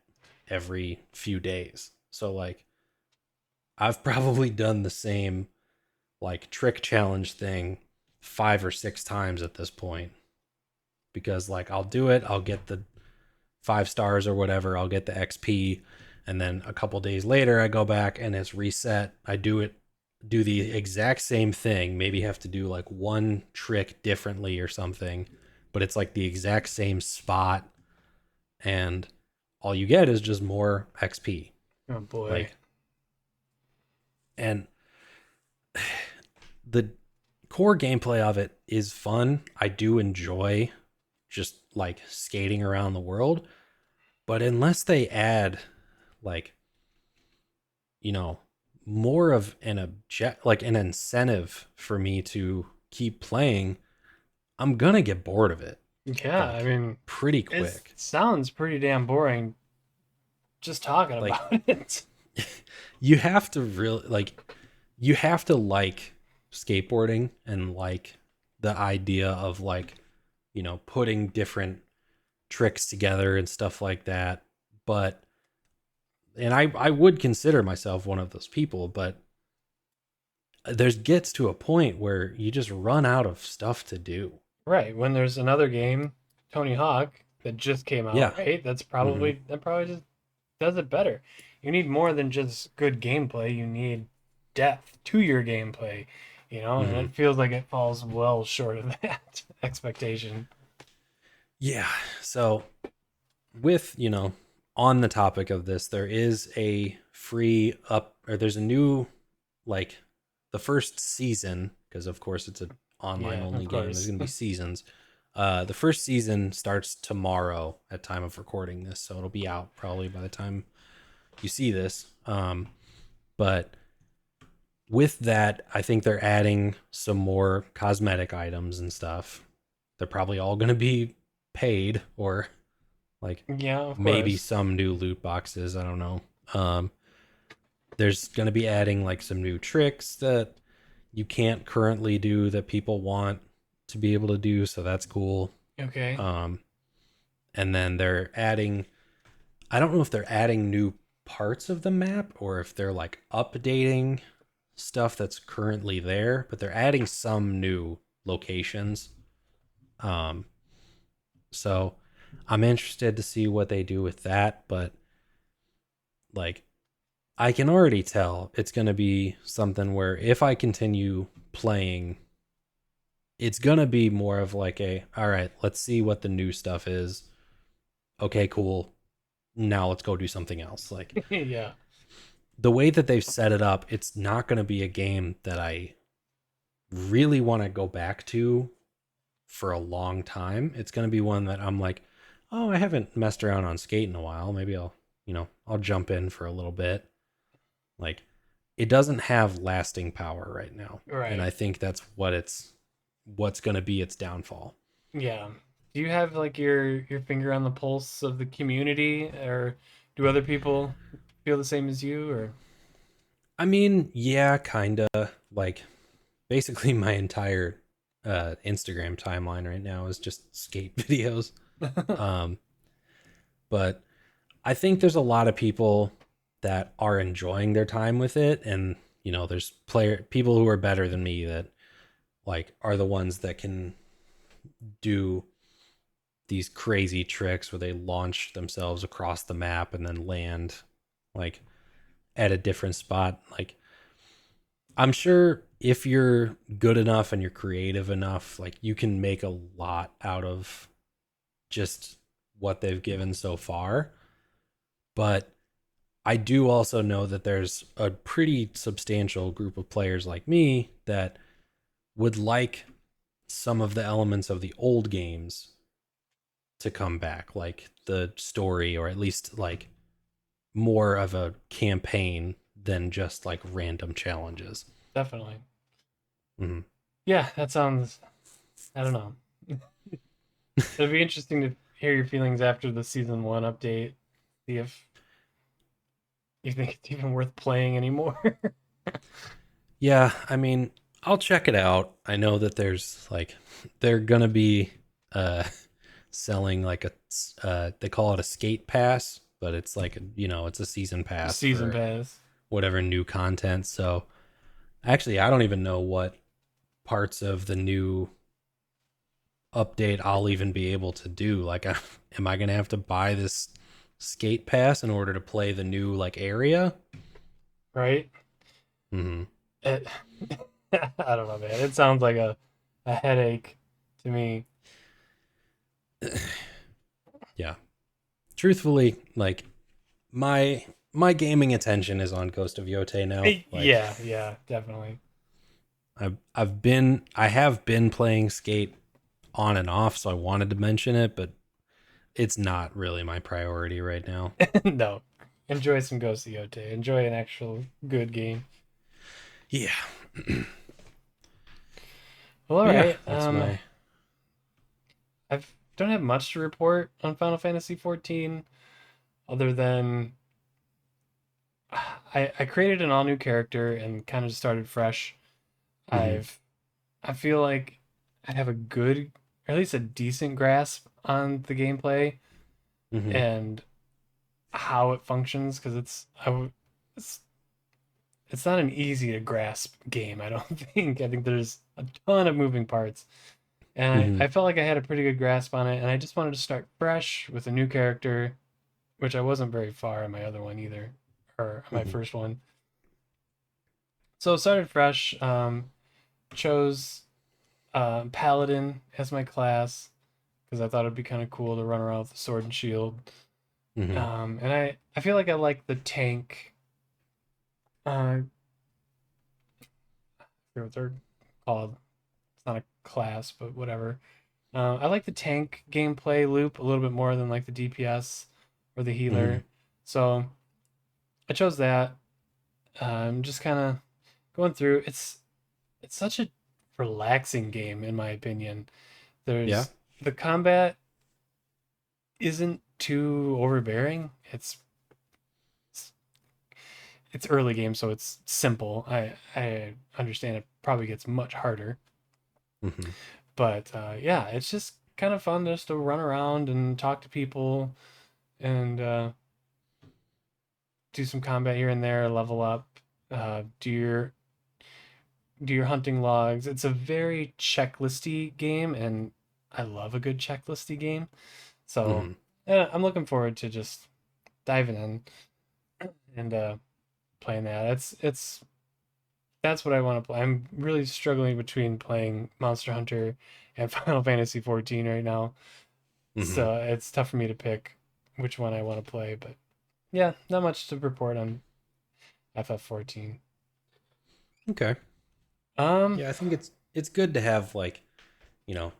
every few days. So like I've probably done the same like trick challenge thing 5 or 6 times at this point, because like I'll do it, I'll get the 5 stars or whatever, I'll get the XP, and then a couple days later I go back and it's reset. I do the exact same thing, maybe have to do like one trick differently or something, but it's like the exact same spot, and all you get is just more XP. Oh boy. Like, and the core gameplay of it is fun. I do enjoy just like skating around the world, but unless they add like, you know, more of an object, like an incentive for me to keep playing, I'm gonna get bored of it Yeah, I like mean, pretty it quick. sounds pretty damn boring just talking Like about it. you have to really you have to like skateboarding and like the idea of like, putting different tricks together and stuff like that. But and I would consider myself one of those people, but there's gets to a point where you just run out of stuff to do. Right. When there's another game, Tony Hawk, that just came out, Yeah. right? Hmm. That probably just does it better. You need more than just good gameplay. You need depth to your gameplay, and Hmm. it feels like it falls well short of that expectation. Yeah. So with, on the topic of this, there is a free up, or there's a new, like, the first season, because of course it's an online Yeah, only of game. There's course. going to be seasons. The first season starts tomorrow at time of recording this, so it'll be out probably by the time you see this. But with that, I think they're adding some more cosmetic items and stuff. They're probably all going to be paid, or like Yeah, of maybe course. some new loot boxes. I don't know. There's going to be adding like some new tricks that you can't currently do that people want to be able to do. So that's cool. Okay. Um, and then they're adding, I don't know if they're adding new parts of the map or if they're like updating stuff that's currently there, but they're adding some new locations. Um, so I'm interested to see what they do with that, but like I can already tell it's going to be something where if I continue playing, it's going to be more of like all right, let's see what the new stuff is. Okay, cool. Now let's go do something else. Like Yeah. the way that they've set it up, it's not going to be a game that I really want to go back to for a long time. It's going to be one that I'm like, oh, I haven't messed around on skate in a while. Maybe I'll jump in for a little bit. Like it doesn't have lasting power right now. And I Right. think that's what's going to be its downfall. Yeah. Do you have like your finger on the pulse of the community, or do other people feel the same as you, or? I mean, yeah, kinda. Like, basically, my entire Instagram timeline right now is just skate videos. Um, but I think there's a lot of people that are enjoying their time with it, and there's player people who are better than me that like are the ones that can do these crazy tricks where they launch themselves across the map and then land like at a different spot. Like, I'm sure if you're good enough and you're creative enough, like you can make a lot out of just what they've given so far. But I do also know that there's a pretty substantial group of players like me that would like some of the elements of the old games to come back, like the story, or at least like more of a campaign than just like random challenges. Definitely. Mhm. Yeah, that sounds. I don't know. It'd be interesting to hear your feelings after the season one update. See if you think it's even worth playing anymore. Yeah, I mean, I'll check it out. I know that there's like they're gonna be uh selling like a they call it a skate pass, but it's like it's a season pass Season for pass. whatever new content. So actually, I don't even know what parts of the new update I'll even be able to do. Like, am I gonna have to buy this skate pass in order to play the new like area? Right? Hmm. It, I don't know, man. It sounds like a headache to me. Yeah. Truthfully, like my gaming attention is on Ghost of Yotei now. Like, Yeah, yeah, definitely. I have been playing Skate on and off, so I wanted to mention it, but it's not really my priority right now. No. Enjoy some Ghost of Yotei. Enjoy an actual good game. Yeah. Well, all But yeah, right. that's my I don't have much to report on Final Fantasy 14 other than I created an all new character and kind of started fresh. hmm I've I feel like I have a good, or at least a decent grasp on the gameplay hmm and how it functions because it's it's not an easy to grasp game. I don't think. I think there's a ton of moving parts, and hmm I felt like I had a pretty good grasp on it, and I just wanted to start fresh with a new character, which I wasn't very far on my other one either, or my hmm first one. So started fresh. Chose Paladin as my class because I thought it'd be kind of cool to run around with a sword and shield. hmm And I feel like I like the tank. I forget what they're called. It's not a class, but whatever. I like the tank gameplay loop a little bit more than like the DPS or the hmm healer. So I chose that. Just kind of going through. It's such a relaxing game in my opinion. Yeah. There's the combat isn't too overbearing. It's early game, so it's simple. I understand it probably gets much harder, hmm but yeah, it's just kind of fun just to run around and talk to people and do some combat here and there, level up, do your hunting logs. It's a very checklisty game, and I love a good checklisty game. So hmm yeah, I'm looking forward to just diving in and playing that. It's that's what I want to play. I'm really struggling between playing Monster Hunter and Final Fantasy 14 right now. hmm So it's tough for me to pick which one I want to play, but yeah, not much to report on FF14. Okay. Um, Yeah, I think it's good to have like, you know,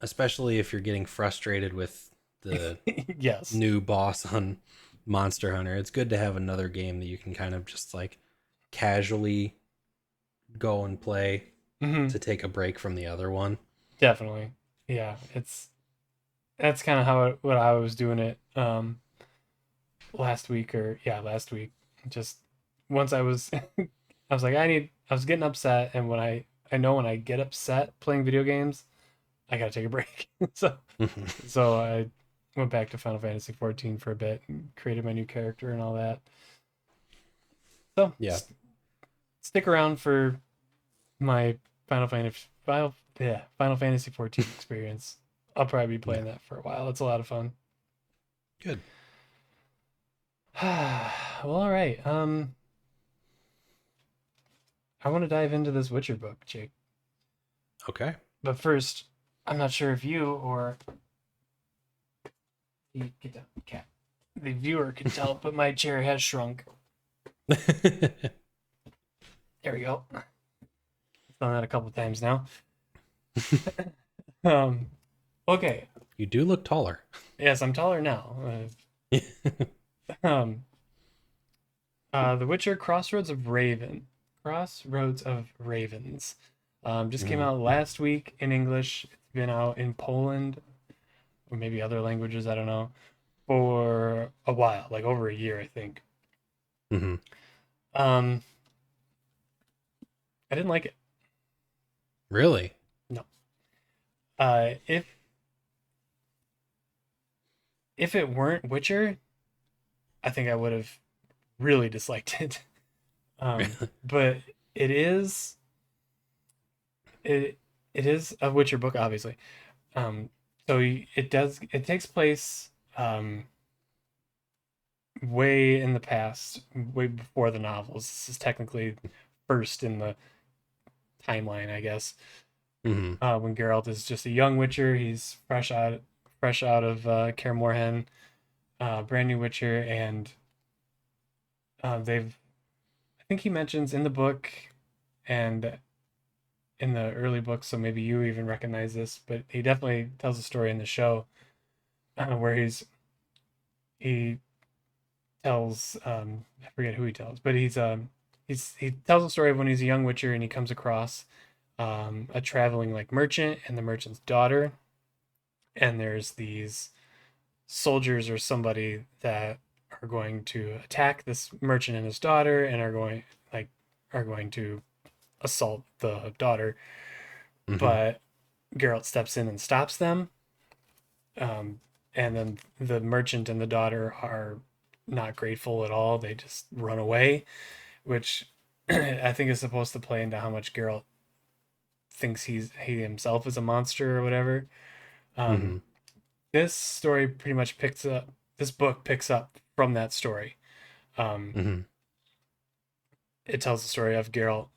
especially if you're getting frustrated with the yes. new boss on Monster Hunter. It's good to have another game that you can kind of just like casually go and play Hmm. to take a break from the other one. Definitely. Yeah, it's that's kind of how what I was doing it last week or yeah, last week. Just once I was, I was like, I was getting upset, and I know when I get upset playing video games, I gotta take a break. so so I went back to Final Fantasy 14 for a bit and created my new character and all that. So Yeah. stick around for my Final Fantasy 14 experience. I'll probably be Yeah. playing that for a while. It's a lot of fun. Good. Well, all right. I want to dive into this Witcher book, Jake. Okay. But first, I'm not sure if you or get down, cat, the viewer can tell, but my chair has shrunk. There we go. I've done that a couple times now. Um, okay. You do look taller. Yes, I'm taller now. Um, The Witcher Crossroads of Ravens. Just came Mhm. out last week in English. It's been out in Poland or maybe other languages, I don't know, for a while, like over a year, I think. Mhm. Um, I didn't like it. Really? No. If it weren't Witcher, I think I would have really disliked it. But it is it it is a Witcher book, obviously. Um, so it takes place way in the past, way before the novels. This is technically first in the timeline, I guess. Mhm. When Geralt is just a young Witcher, he's fresh out of Kaer Morhen, brand new Witcher, and they've. I think he mentions in the book and in the early books, so maybe you even recognize this, but he definitely tells a story in the show where he tells I forget who he tells, but he tells a story of when he's a young Witcher and he comes across a traveling like merchant and the merchant's daughter, and there's these soldiers or somebody that are going to attack this merchant and his daughter and are going to assault the daughter, Mhm. but Geralt steps in and stops them. Um, and then the merchant and the daughter are not grateful at all. They just run away, which I think is supposed to play into how much Geralt thinks he himself is a monster or whatever. Um, Mhm. this story pretty much picks up. This book picks up from that story. Um, Mhm. it tells the story of Geralt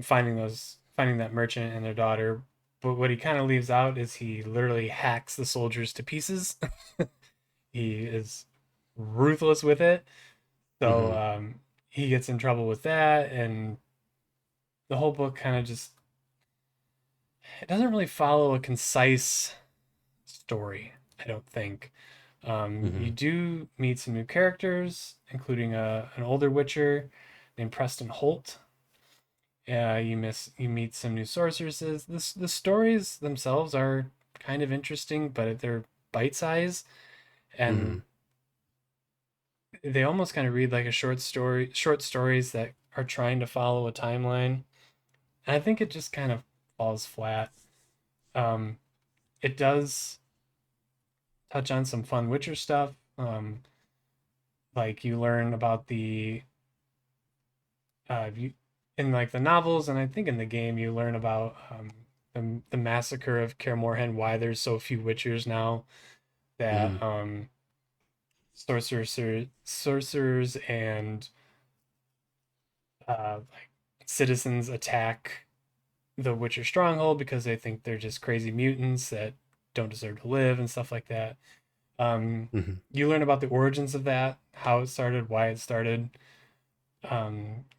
finding that merchant and their daughter. But what he kind of leaves out is he literally hacks the soldiers to pieces. He is ruthless with it. So Mhm. he gets in trouble with that, and the whole book kind of just it doesn't really follow a concise story. I don't think. You Mhm. do meet some new characters, including an older Witcher named Preston Holt. You meet some new sorceresses. The stories themselves are kind of interesting, but they're bite size and Mhm. they almost kind of read like a short stories that are trying to follow a timeline. And I think it just kind of falls flat. Um, it does touch on some fun Witcher stuff. Like you learn about you in like the novels, and I think in the game you learn about the massacre of Kaer Morhen, why there's so few Witchers now. That Mhm. sorcerers and like citizens attack the Witcher stronghold because they think they're just crazy mutants that don't deserve to live and stuff like that. Um, Mhm. you learn about the origins of that, how it started, why it started.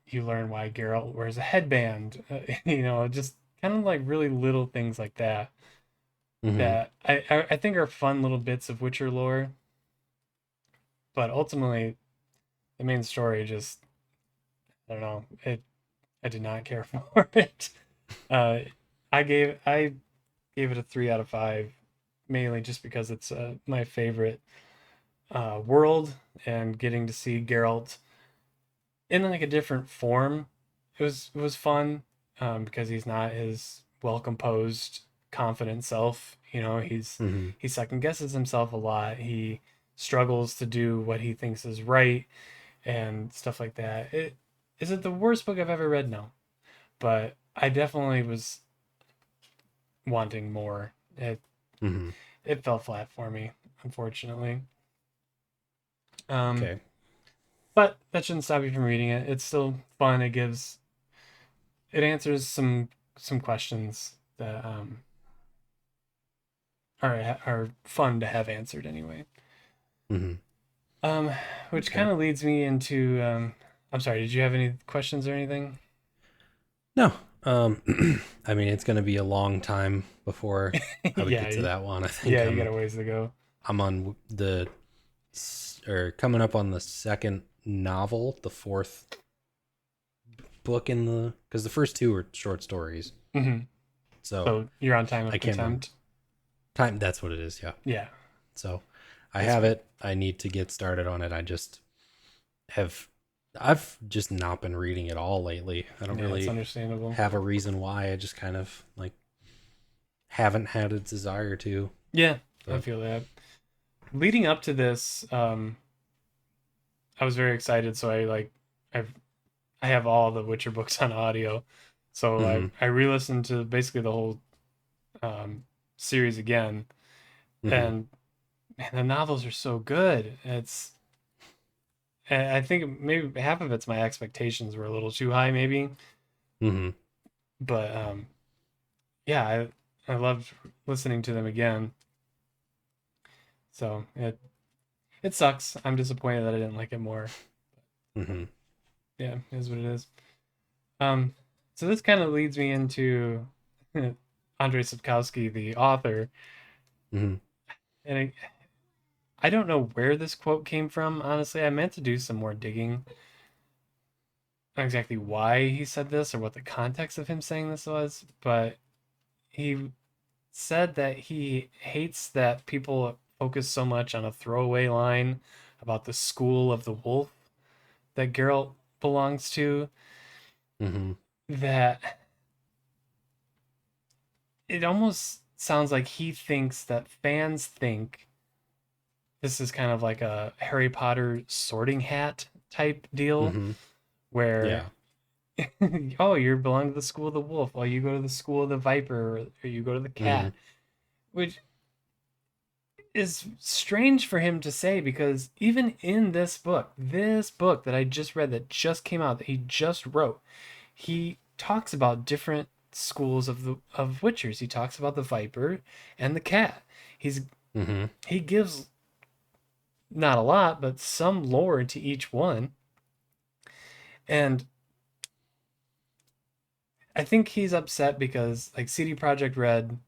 You learn why Geralt wears a headband. Just kind of like really little things like that Mhm. that I think are fun little bits of Witcher lore. But ultimately, the main story just I don't know. I did not care for it. Uh, I gave it a 3 out of 5, mainly just because it's my favorite world and getting to see Geralt. in like a different form. It was fun, because he's not his well composed, confident self. Mm-hmm. He second guesses himself a lot. He struggles to do what he thinks is right and stuff like that. Is it the worst book I've ever read? No, but I definitely was wanting more. Mm-hmm. It fell flat for me, unfortunately. Um, Okay. but that shouldn't stop you from reading it. It's still fun. It answers some questions that are fun to have answered anyway. Mm-hmm. Um, which Okay. kind of leads me into I'm sorry, did you have any questions or anything? No. Um, I mean, it's going to be a long time before I would Yeah, get to that one. I think yeah, you got a ways to go. I'm on or coming up on the second novel, the fourth book in the because the first two are short stories. Hmm. So So you're on time I of can't remember contempt. time. That's what it is. Yeah. Yeah, So I that's have fine. it. I need to get started on it. Have I've just not been reading at all lately. I don't Yeah, it's really understandable. have a reason why. I just kind of like haven't had a desire to. Yeah, I But feel that. Leading up to this, I was very excited, so I've I have all the Witcher books on audio. So mm-hmm, I re-listened to basically the whole um, series again, mm-hmm, and man, the novels are so good. I think maybe half of it's my expectations were a little too high, maybe, mm-hmm. but yeah, I loved listening to them again. So it sucks. I'm disappointed that I didn't like it more. Mm-hmm. Yeah, it is what it is. Um, so this kind of leads me into Andrei Sapkowski, the author, Mm-hmm. and I don't know where this quote came from. Honestly, I meant to do some more digging on exactly why he said this or what the context of him saying this was, but he said that he hates that people focus so much on a throwaway line about the school of the wolf that Geralt belongs to, Mm-hmm. that it almost sounds like he thinks that fans think this is kind of like a Harry Potter sorting hat type deal Mm-hmm. where Yeah. oh, you belong to the school of the wolf, or you go to the school of the viper, or you go to the Mm-hmm. cat, which is strange for him to say because even in this book that I just read that just came out that he just wrote, he talks about different schools of witchers. He talks about the viper and the cat. He's Mm-hmm. he gives not a lot, but some lore to each one. And I think he's upset because like CD Projekt Red,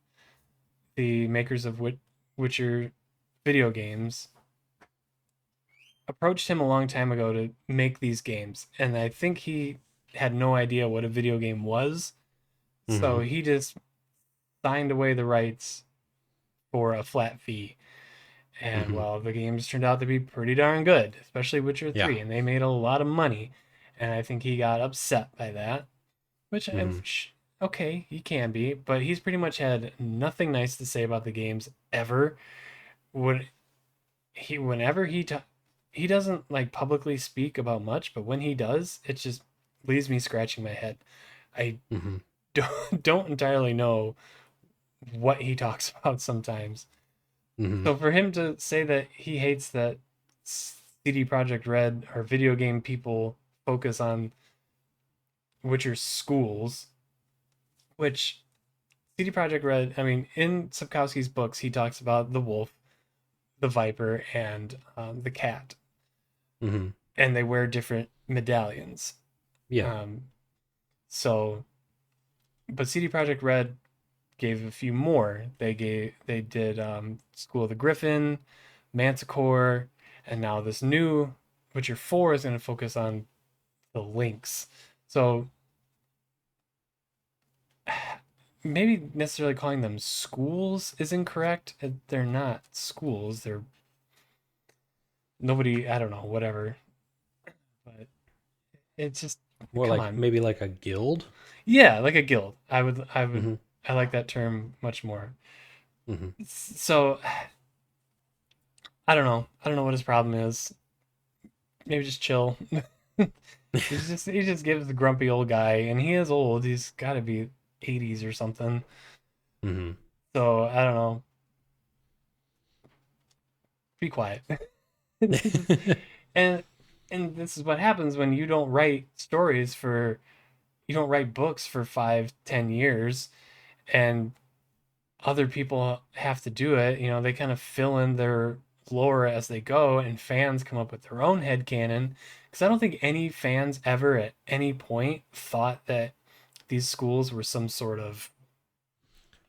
the makers of Witcher video games, approached him a long time ago to make these games, and I think he had no idea what a video game was. So Mm-hmm. he just signed away the rights for a flat fee. And Mm-hmm. well, the games turned out to be pretty darn good, especially Witcher Yeah. 3, and they made a lot of money. And I think he got upset by that, which I'm Mm-hmm. okay, he can be, but he's pretty much had nothing nice to say about the games ever. When whenever he doesn't like publicly speak about much, but when he does, it just leaves me scratching my head. I Mm-hmm. don't entirely know what he talks about sometimes. Mm-hmm. So for him to say that he hates that CD Projekt Red or video game people focus on Witcher schools, which CD Projekt Red, I mean, in Sapkowski's books, he talks about the wolf, the viper, and the cat, Mm-hmm. and they wear different medallions. Yeah. Um, so, but CD Projekt Red gave a few more. They did School of the Griffin, Manticore, and now this new Witcher 4 is going to focus on the Lynx. So maybe necessarily calling them schools is incorrect. They're not schools. They're nobody. I don't know. Whatever. But It's just, More come like on. maybe like a guild. Yeah, like a guild. Mm-hmm. I like that term much more. Mm-hmm. So I don't know. I don't know what his problem is. Maybe just chill. He just gives the grumpy old guy, and he is old. He's got to be 80s or something. Mm-hmm. So I don't know. Be quiet. and and this is what happens when you don't write stories for you don't write books for 5, 10 years, and other people have to do it. They kind of fill in their lore as they go, and fans come up with their own headcanon. Because I don't think any fans ever at any point thought that these schools were some sort of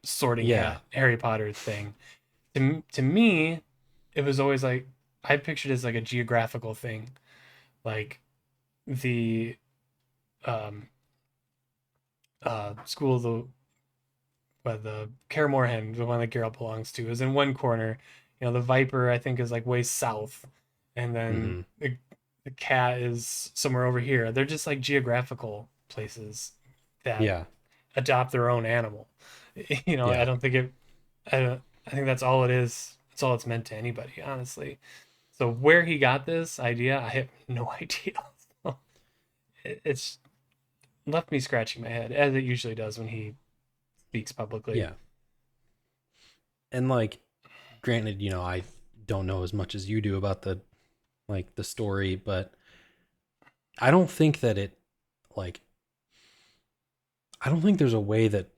sorting Yeah. hat Harry Potter thing. To me, it was always like I pictured it as like a geographical thing, like the um school of the Caremore Hen, the one that Geralt belongs to, is in one corner. The Viper I think is like way south, and then Mm-hmm. the cat is somewhere over here. They're just like geographical places that Yeah. adopt their own animal. I Yeah. don't think it. I don't. I think that's all it is. That's all it's meant to anybody, honestly. So where he got this idea, I have no idea. It's left me scratching my head, as it usually does when he speaks publicly. Yeah. And like, granted, I don't know as much as you do about the story, but I don't think that it like I don't think there's a way that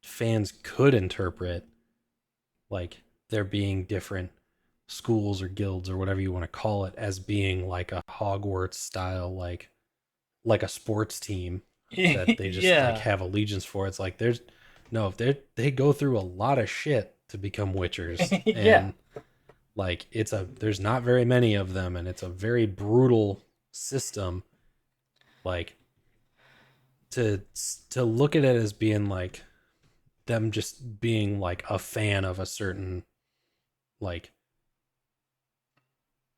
fans could interpret like there being different schools or guilds or whatever you want to call it as being like a Hogwarts style like a sports team that they just like Yeah. have allegiance for. It's like there's no they go through a lot of shit to become witchers, Yeah. and like there's not very many of them, and it's a very brutal system. Like to to look at it as being like them just being like a fan of a certain like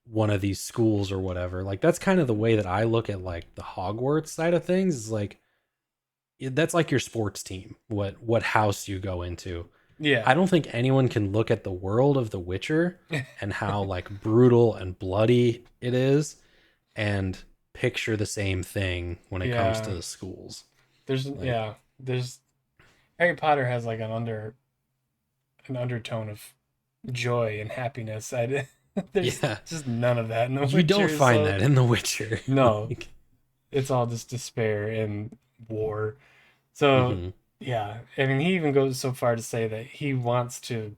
one of these schools or whatever. Like that's kind of the way that I look at like the Hogwarts side of things is like that's like your sports team. What house you go into. Yeah. I don't think anyone can look at the world of The Witcher and how like brutal and bloody it is and picture the same thing when it comes to Yeah. the schools. There's Like yeah. There's Harry Potter has like an undertone of joy and happiness. There's yeah, just none of that in The you don't Witcher. find So that in The Witcher. no, like, it's all just despair and war. So mm-hmm. yeah, I mean, he even goes so far to say that he wants to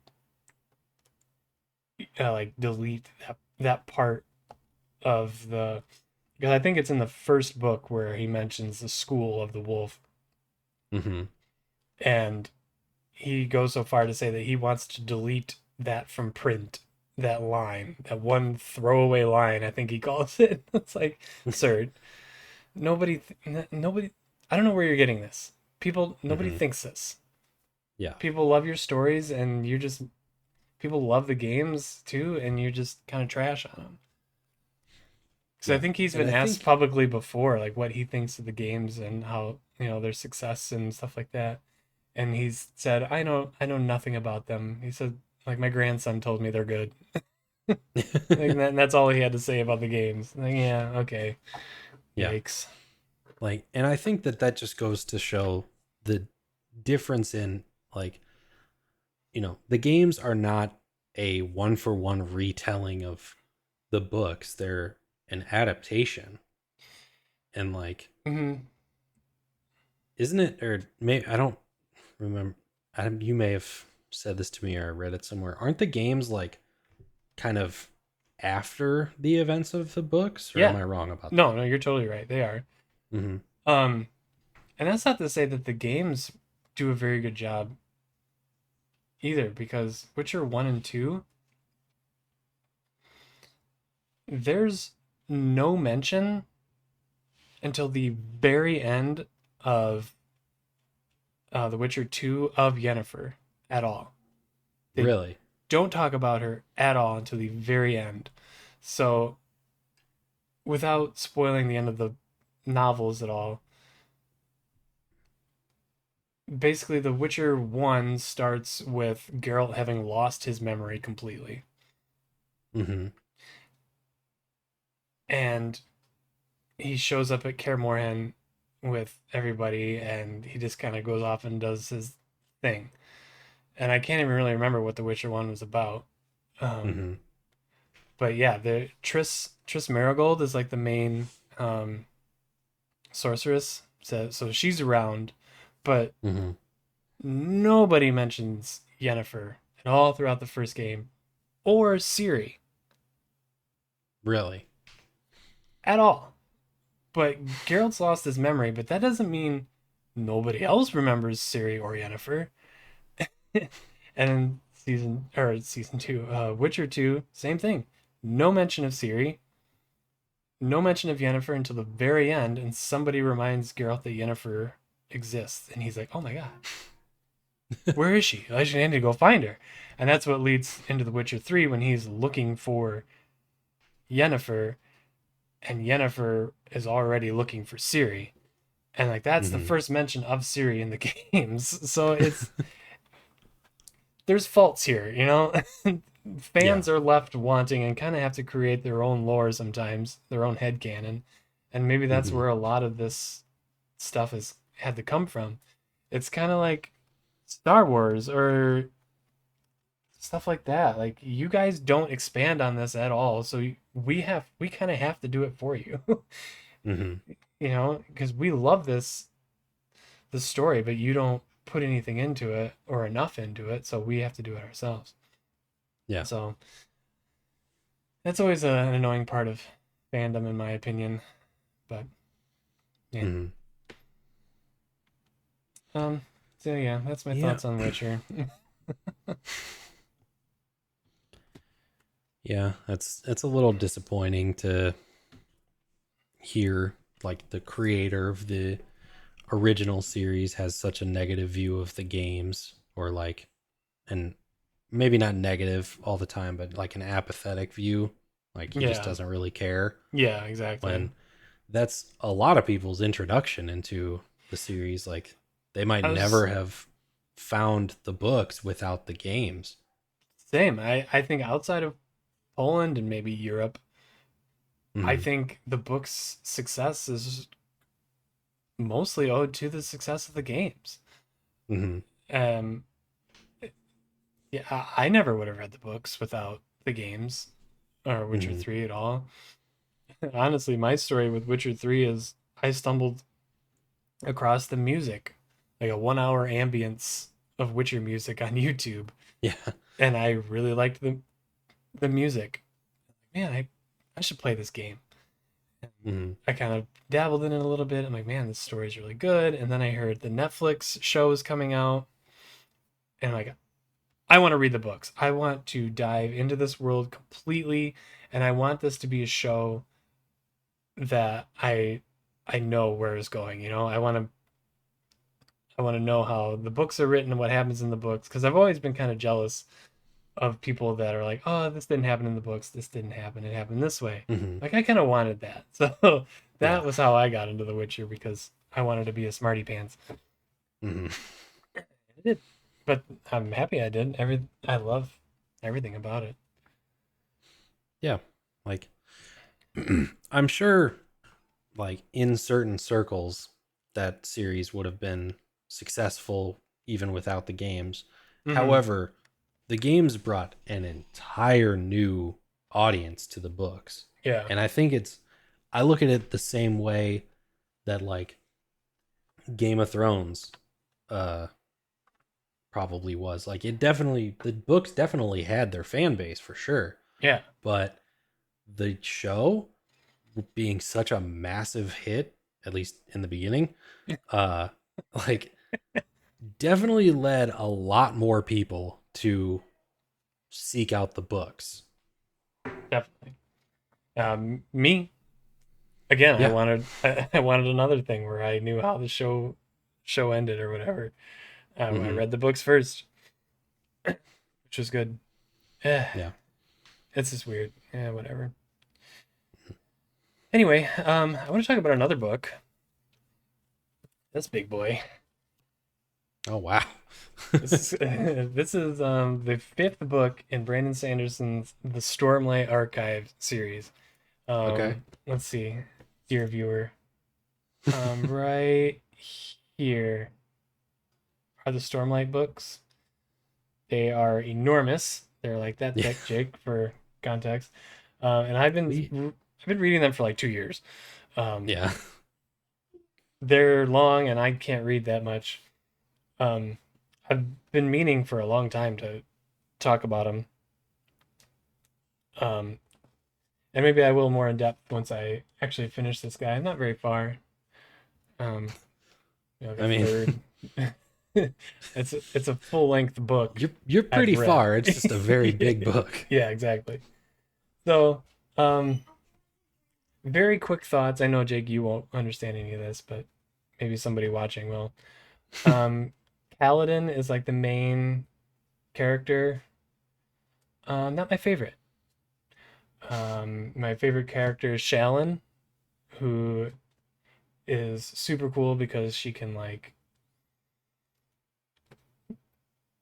like delete that part of the because I think it's in the first book where he mentions the school of the wolf, Mm-hmm. and he goes so far to say that he wants to delete that from print. That line, that one throwaway line, I think he calls it. It's like, sir, nobody. I don't know where you're getting this. Nobody Mm-hmm. thinks this. Yeah. People love your stories, and you just people love the games too, and you just kind of trash on them. Because I Yeah. think he's And been I asked think publicly before, like what he thinks of the games and how their success and stuff like that. And he's said, I know nothing about them." He said, "Like my grandson told me they're good." And that's all he had to say about the games. Like, yeah, okay, yeah. yikes. Like, and I think that just goes to show the difference in like, the games are not a one for one retelling of the books. They're an adaptation. And like, Hmm. isn't it, or maybe, I don't remember. You may have said this to me or I read it somewhere. Aren't the games like kind of after the events of the books, or am Yeah, I wrong about no, that? no, you're totally right. They are. Mm-hmm. Um, and that's not to say that the games do a very good job either, because Witcher 1 and 2, there's no mention until the very end of The Witcher 2 of Yennefer at all. They Really? don't talk about her at all until the very end. So, without spoiling the end of the novels at all, basically The Witcher 1 starts with Geralt having lost his memory completely. Mm-hmm. And he shows up at Kaer Morhen with everybody, and he just kind of goes off and does his thing. And I can't even really remember what The Witcher 1 was about. Um, Mm-hmm. but yeah, the Triss Marigold is like the main um, sorceress. So she's around, but Mm-hmm. nobody mentions Yennefer at all throughout the first game, or Ciri Really? at all. But Geralt's lost his memory, but that doesn't mean nobody else remembers Ciri or Yennefer. And in season two, Witcher 2, same thing. No mention of Ciri, no mention of Yennefer until the very end, and somebody reminds Geralt that Yennefer exists, and he's like, "Oh my god, where is she? I should need to go find her." And that's what leads into The Witcher 3 when he's looking for Yennefer, and Yennefer is already looking for Ciri. And like that's the Mm-hmm. first mention of Ciri in the games. So there's faults here, you know? Yeah. Fans are left wanting and kind of have to create their own lore sometimes, their own headcanon. And maybe that's Mm-hmm. where a lot of this stuff has had to come from. It's kind of like Star Wars or stuff like that. Like you guys don't expand on this at all, so we kind of have to do it for you. Mm-hmm. You know, because we love this story, but you don't put anything into it or enough into it, so we have to do it ourselves. Yeah. So that's always an annoying part of fandom, in my opinion. But yeah. Mm-hmm. Um. So yeah, that's my Yeah. thoughts on Witcher. Yeah. That's a little disappointing to hear like the creator of the original series has such a negative view of the games, or like, and maybe not negative all the time, but like an apathetic view. Like he just Yeah. doesn't really care, Yeah. Exactly. when that's a lot of people's introduction into the series. Like they might I was never have found the books without the games. same. I think outside of Poland and maybe Europe, I Mm-hmm. think the book's success is mostly owed to the success of the games. Mm-hmm. Um. Yeah. I never would have read the books without the games or Witcher Mm-hmm. 3 at all. Honestly, my story with Witcher 3 is I stumbled across the music, like a 1 hour ambience of Witcher music on YouTube, Yeah. and I really liked the music. Man, I should play this game. Mm-hmm. I kind of dabbled in it a little bit. I'm like, man, this story is really good. And then I heard the Netflix show is coming out, and I'm like, I want to read the books. I want to dive into this world completely, and I want this to be a show that I know where it's going. You know, I want to know how the books are written and what happens in the books because I've always been kind of jealous of people that are like, oh, this didn't happen in the books. This didn't happen. It happened this way. Mm-hmm. Like I kind of wanted that. So Yeah. that was how I got into The Witcher because I wanted to be a smarty pants. Mm-hmm. I did, but I'm happy I did. I love everything about it. Yeah. Like I'm sure like in certain circles that series would have been successful even without the games. Hmm. However, the games brought an entire new audience to the books. Yeah. And I think I look at it the same way that like Game of Thrones uh probably was. Like it definitely, the books definitely had their fan base for sure, Yeah. but the show being such a massive hit, at least in the beginning, uh like definitely led a lot more people to seek out the books. Definitely. Me again. Yeah. I wanted another thing where I knew how the show ended or whatever. I Hmm. read the books first, which was good. Eh, Yeah. it's just weird. Yeah, whatever. Anyway, I want to talk about another book. This big boy. Oh wow. This is this is the fifth book in Brandon Sanderson's The Stormlight Archive series. Okay. Let's see, dear viewer. Right here are the Stormlight books. They are enormous. They're like that Yeah. thick, Jake, for context. And We. I've been reading them for like 2 years. Um, Yeah. they're long, and I can't read that much. Um, I've been meaning for a long time to talk about them. Um, and maybe I will more in depth once I actually finish this guy. I'm not very far. Um, like a I mean, third. It's a full length book you're I've pretty read. far. It's just a very big book. Yeah, exactly. So, very quick thoughts. I know, Jake, you won't understand any of this, but maybe somebody watching will. Um, Kaladin is like the main character. Not my favorite. My favorite character is Shalyn, who is super cool because she can like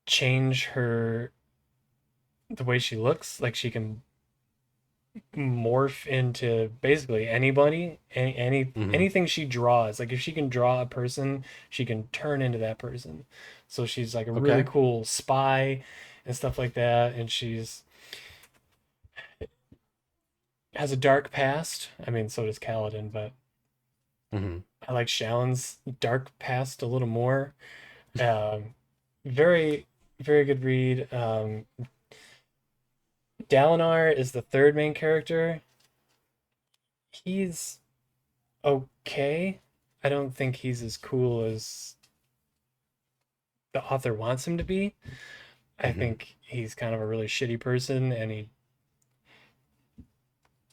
change her the way she looks. Like she can morph into basically anybody, Hmm. anything she draws. Like if she can draw a person, she can turn into that person. So she's like a really Okay. cool spy and stuff like that. And she's has a dark past. I mean, so does Kaladin, but Hmm. I like Shalyn's dark past a little more. Um, very, very good read. Dalinar is the third main character. He's okay. I don't think he's as cool as the author wants him to be. I Hmm. think he's kind of a really shitty person, and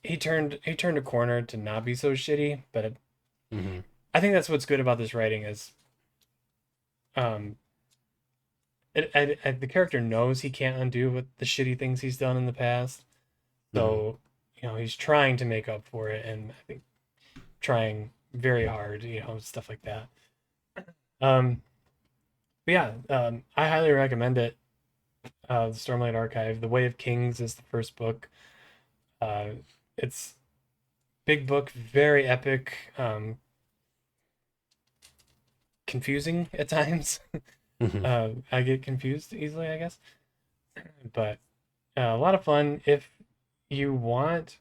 he turned a corner to not be so shitty. But Hmm. I think that's what's good about this writing is um the character knows he can't undo what the shitty things he's done in the past. Hmm. So, he's trying to make up for it, and I think trying very hard, stuff like that. Um, but yeah, I highly recommend it. The Stormlight Archive. The Way of Kings is the first book. Uh, it's big book, very epic, confusing at times. Hmm. I get confused easily, I guess, but a lot of fun. If you want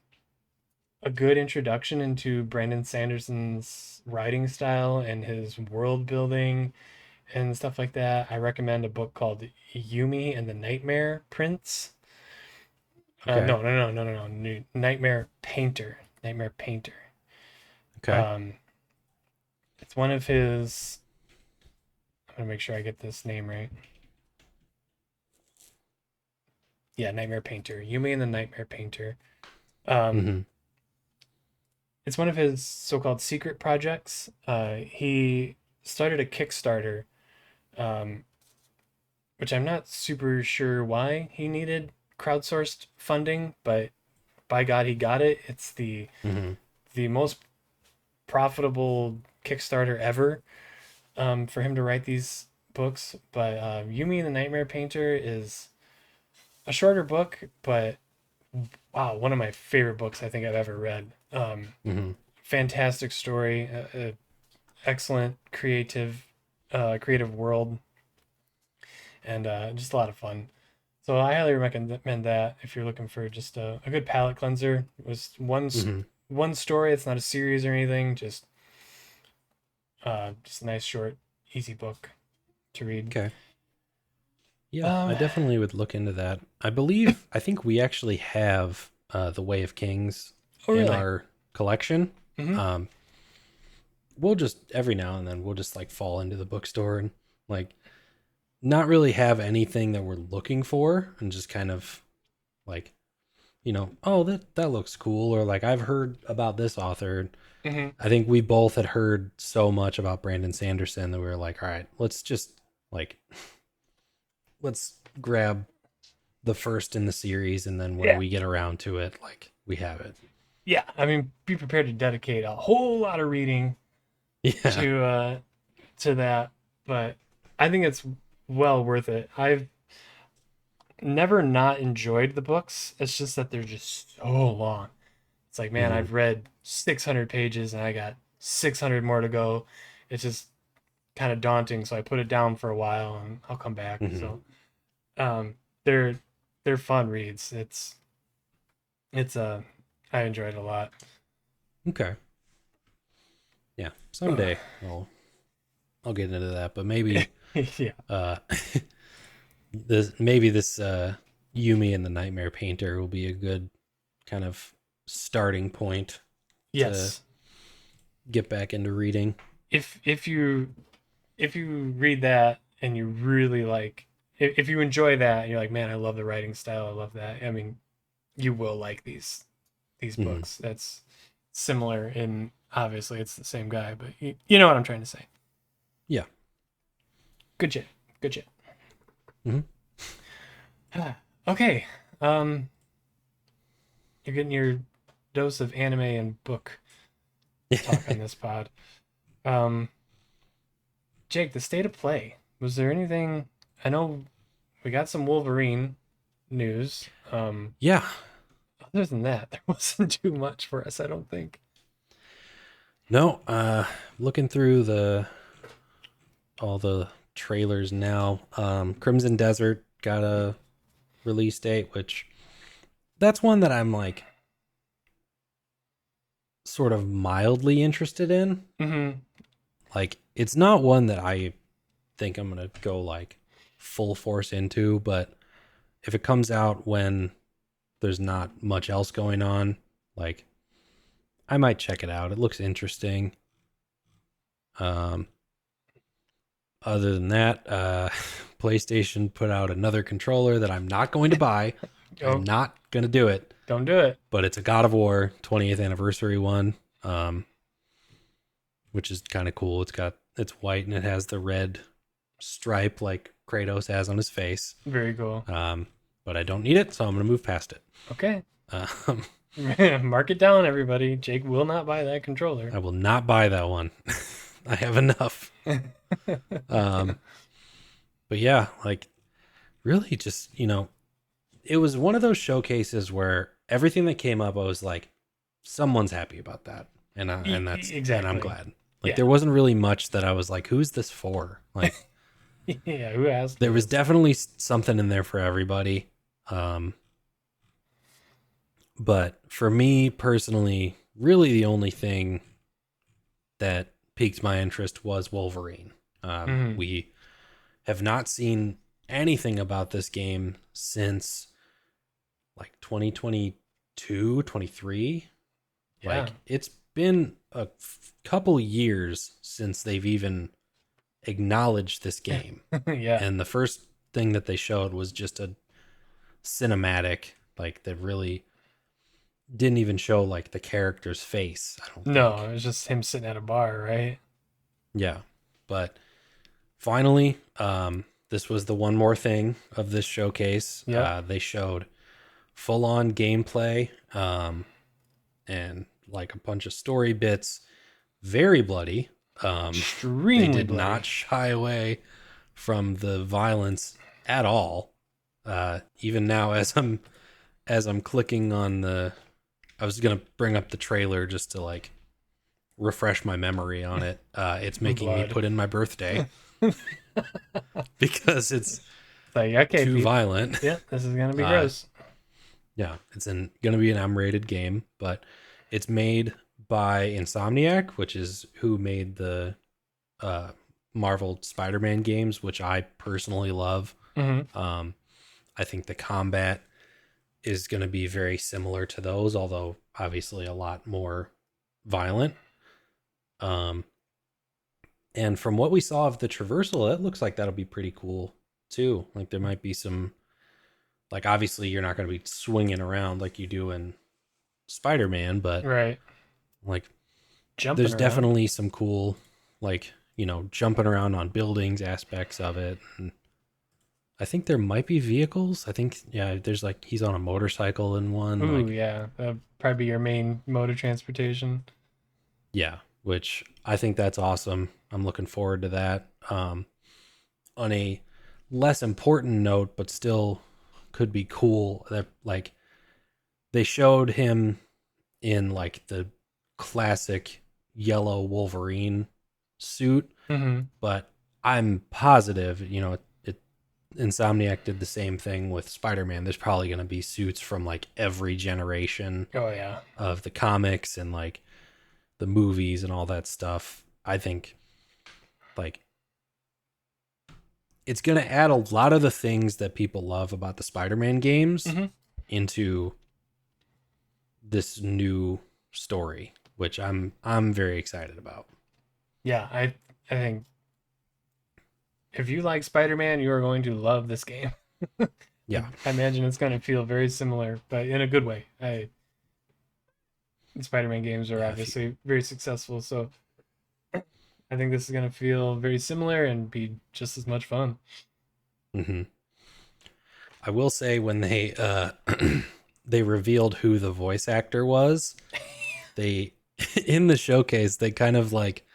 a good introduction into Brandon Sanderson's writing style and his world building and stuff like that, I recommend a book called Yumi and the Nightmare Prince. Okay. No, no, no, no, no, no. Nightmare Painter. Nightmare Painter. Okay. Um, it's one of his. I'm gonna make sure I get this name right. Yeah, Nightmare Painter. Yumi and the Nightmare Painter. Um, Hmm. it's one of his so-called secret projects. He started a Kickstarter, um, which I'm not super sure why he needed crowdsourced funding, but by God, he got it. It's Hmm. the most profitable Kickstarter ever, for him to write these books. But Yumi and the Nightmare Painter is a shorter book, but wow, one of my favorite books I think I've ever read. Hmm. Fantastic story, excellent creative world, and just a lot of fun. So I highly recommend that if you're looking for just a good palate cleanser. It was Hmm. one story. It's not a series or anything. Just a nice short, easy book to read. Okay. Yeah, I Um, definitely would look into that. I think we actually have The Way of Kings oh in really? our collection. Hmm. Um, we'll just every now and then we'll just like fall into the bookstore and like not really have anything that we're looking for and just kind of like, oh that looks cool, or like I've heard about this author. Hmm. I think we both had heard so much about Brandon Sanderson that we were like, all right, let's just like let's grab the first in the series, and then when Yeah. we get around to it, like we have it. Yeah, I mean, be prepared to dedicate a whole lot of reading Yeah. to that, but I think it's well worth it. I've never not enjoyed the books. It's just that they're just so long. It's like, man, Hmm. I've read 600 pages and I got 600 more to go. It's just kind of daunting, so I put it down for a while and I'll come back. Hmm. So, um, they're they're fun reads. It's I enjoy it a lot. Okay. Yeah. Someday I'll get into that, but maybe Yeah. uh this Yumi and the Nightmare Painter will be a good kind of starting point to Yes. get back into reading. If you read that and you really like, if you enjoy that and you're like, man, I love the writing style, I love that. I mean, you will like these Hmm. books. That's similar in, obviously it's the same guy, but you know what I'm trying to say. Yeah. Good shit. Good shit. Hmm. Okay. Um, you're getting your dose of anime and book talk on this pod. Um, Jake, the state of play. Was there anything? I know we got some Wolverine news. Yeah. Other than that, there wasn't too much for us, I don't think. No, looking through the all the trailers now. Crimson Desert got a release date, which that's one that I'm like sort of mildly interested in. Mm-hmm. Like it's not one that I think I'm gonna go like full force into, but if it comes out when there's not much else going on, like I might check it out. It looks interesting. Um, Other than that, PlayStation put out another controller that I'm not going to buy. I'm Oh, not gonna do it, don't do it. but it's a God of War 20th anniversary one, which is kind of cool. It's white and it has the red stripe like Kratos has on his face. Very cool. Um, but I don't need it, so I'm gonna move past it. Okay. Um, Mark it down, everybody. Jake will not buy that controller. I will not buy that one. I have enough. Um, but yeah, like really just, it was one of those showcases where everything that came up, I was like, someone's happy about that. And I'm Exactly. glad. Like Yeah. there wasn't really much that I was like, who's this for? Like Yeah. Who asked for there was this? definitely something in there for everybody. Um, but for me personally, really the only thing that piqued my interest was Wolverine. Mm-hmm. We have not seen anything about this game since like 2022, 23. Yeah. Like it's been a couple years since they've even acknowledged this game. Yeah. And the first thing that they showed was just a cinematic, like that really didn't even show like the character's face, I don't No, think. it was just him sitting at a bar, right? Yeah. But finally, this was the one more thing of this showcase. Yep. They showed full on gameplay, and like a bunch of story bits, very bloody. They Extremely did bloody. not shy away from the violence at all. Even now, as I'm clicking on I was gonna bring up the trailer just to like refresh my memory on it. It's making me Blood. put in my birthday because it's Like, okay, too Pete. violent. Yeah, this is gonna be Uh, gross. yeah, it's gonna be an M-rated game, but it's made by Insomniac, which is who made the uh, Marvel Spider-Man games, which I personally love. Mm-hmm. Um, I think the combat is going to be very similar to those, although obviously a lot more violent. Um, and from what we saw of the traversal, it looks like that'll be pretty cool too. Like there might be some, like obviously you're not going to be swinging around like you do in Spider-Man, but Right. like Jumping there's around. definitely some cool, like, jumping around on buildings aspects of it. And I think there might be vehicles. I think, yeah, there's like he's on a motorcycle in one. Ooh, Like, yeah. That'd probably be your main mode of transportation. yeah, which I think that's awesome. I'm looking forward to that. On a less important note, but still could be cool, that like they showed him in like the classic yellow Wolverine suit, Mm-hmm. but I'm positive, Insomniac did the same thing with Spider-Man. There's probably going to be suits from like every generation Oh, yeah. of the comics and like the movies and all that stuff. I think like it's going to add a lot of the things that people love about the Spider-Man games Mm-hmm. into this new story, which I'm very excited about. Yeah, I think if you like Spider-Man, you are going to love this game. Yeah. I imagine it's going to feel very similar, but in a good way. Spider-Man games are Yeah. If you, obviously very successful, so I think this is going to feel very similar and be just as much fun. mhm. I will say when they they revealed who the voice actor was, they in the showcase they kind of like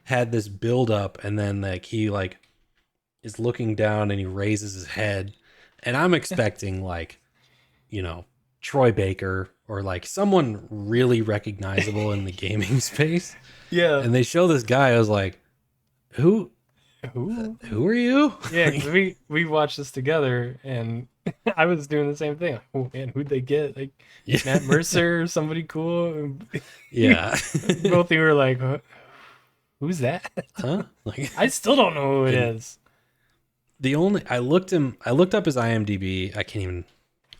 had this build up, and then like he like is looking down and he raises his head, and I'm expecting like, you know, Troy Baker or like someone really recognizable in the gaming space. Yeah. And they show this guy. I was like, who Who? who are you? Yeah, because Like, we watched this together, and I was doing the same thing. Like, oh man, who'd they get? Like yeah. Matt Mercer or somebody cool? And Yeah. both of you were like, Who's that?" Huh? Like, I still don't know who it and is. I looked up his IMDb. I can't even,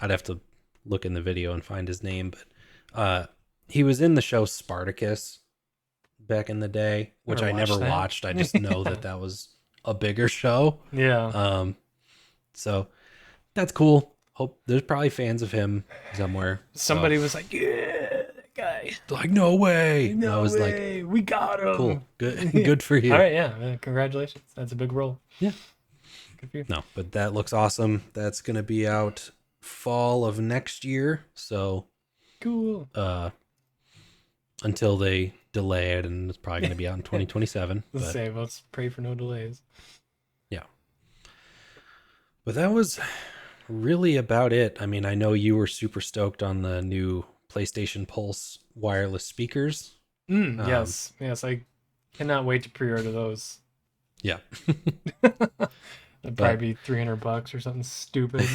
I'd have to look in the video and find his name, but he was in the show Spartacus back in the day, which Never I never watched that. watched. I just know Yeah. that that was a bigger show. Yeah. Um, so that's cool. Hope there's probably fans of him somewhere. So Somebody was like, "Yeah, that guy. like, no way. And I No was like, way, we got cool, him." good, Yeah. good for All you. right, yeah, congratulations. That's a big role. Yeah. Good for you. No, but that looks awesome. That's gonna be out fall of next year. So Cool. uh until they delay it, and it's probably gonna be out in 2027. Let's But say, let's pray for no delays. yeah. But that was really about it. I mean, I know you were super stoked on the new PlayStation Pulse wireless speakers. Um, Yes, yes, I cannot wait to pre-order those. yeah. That'd But probably be $300 or something stupid.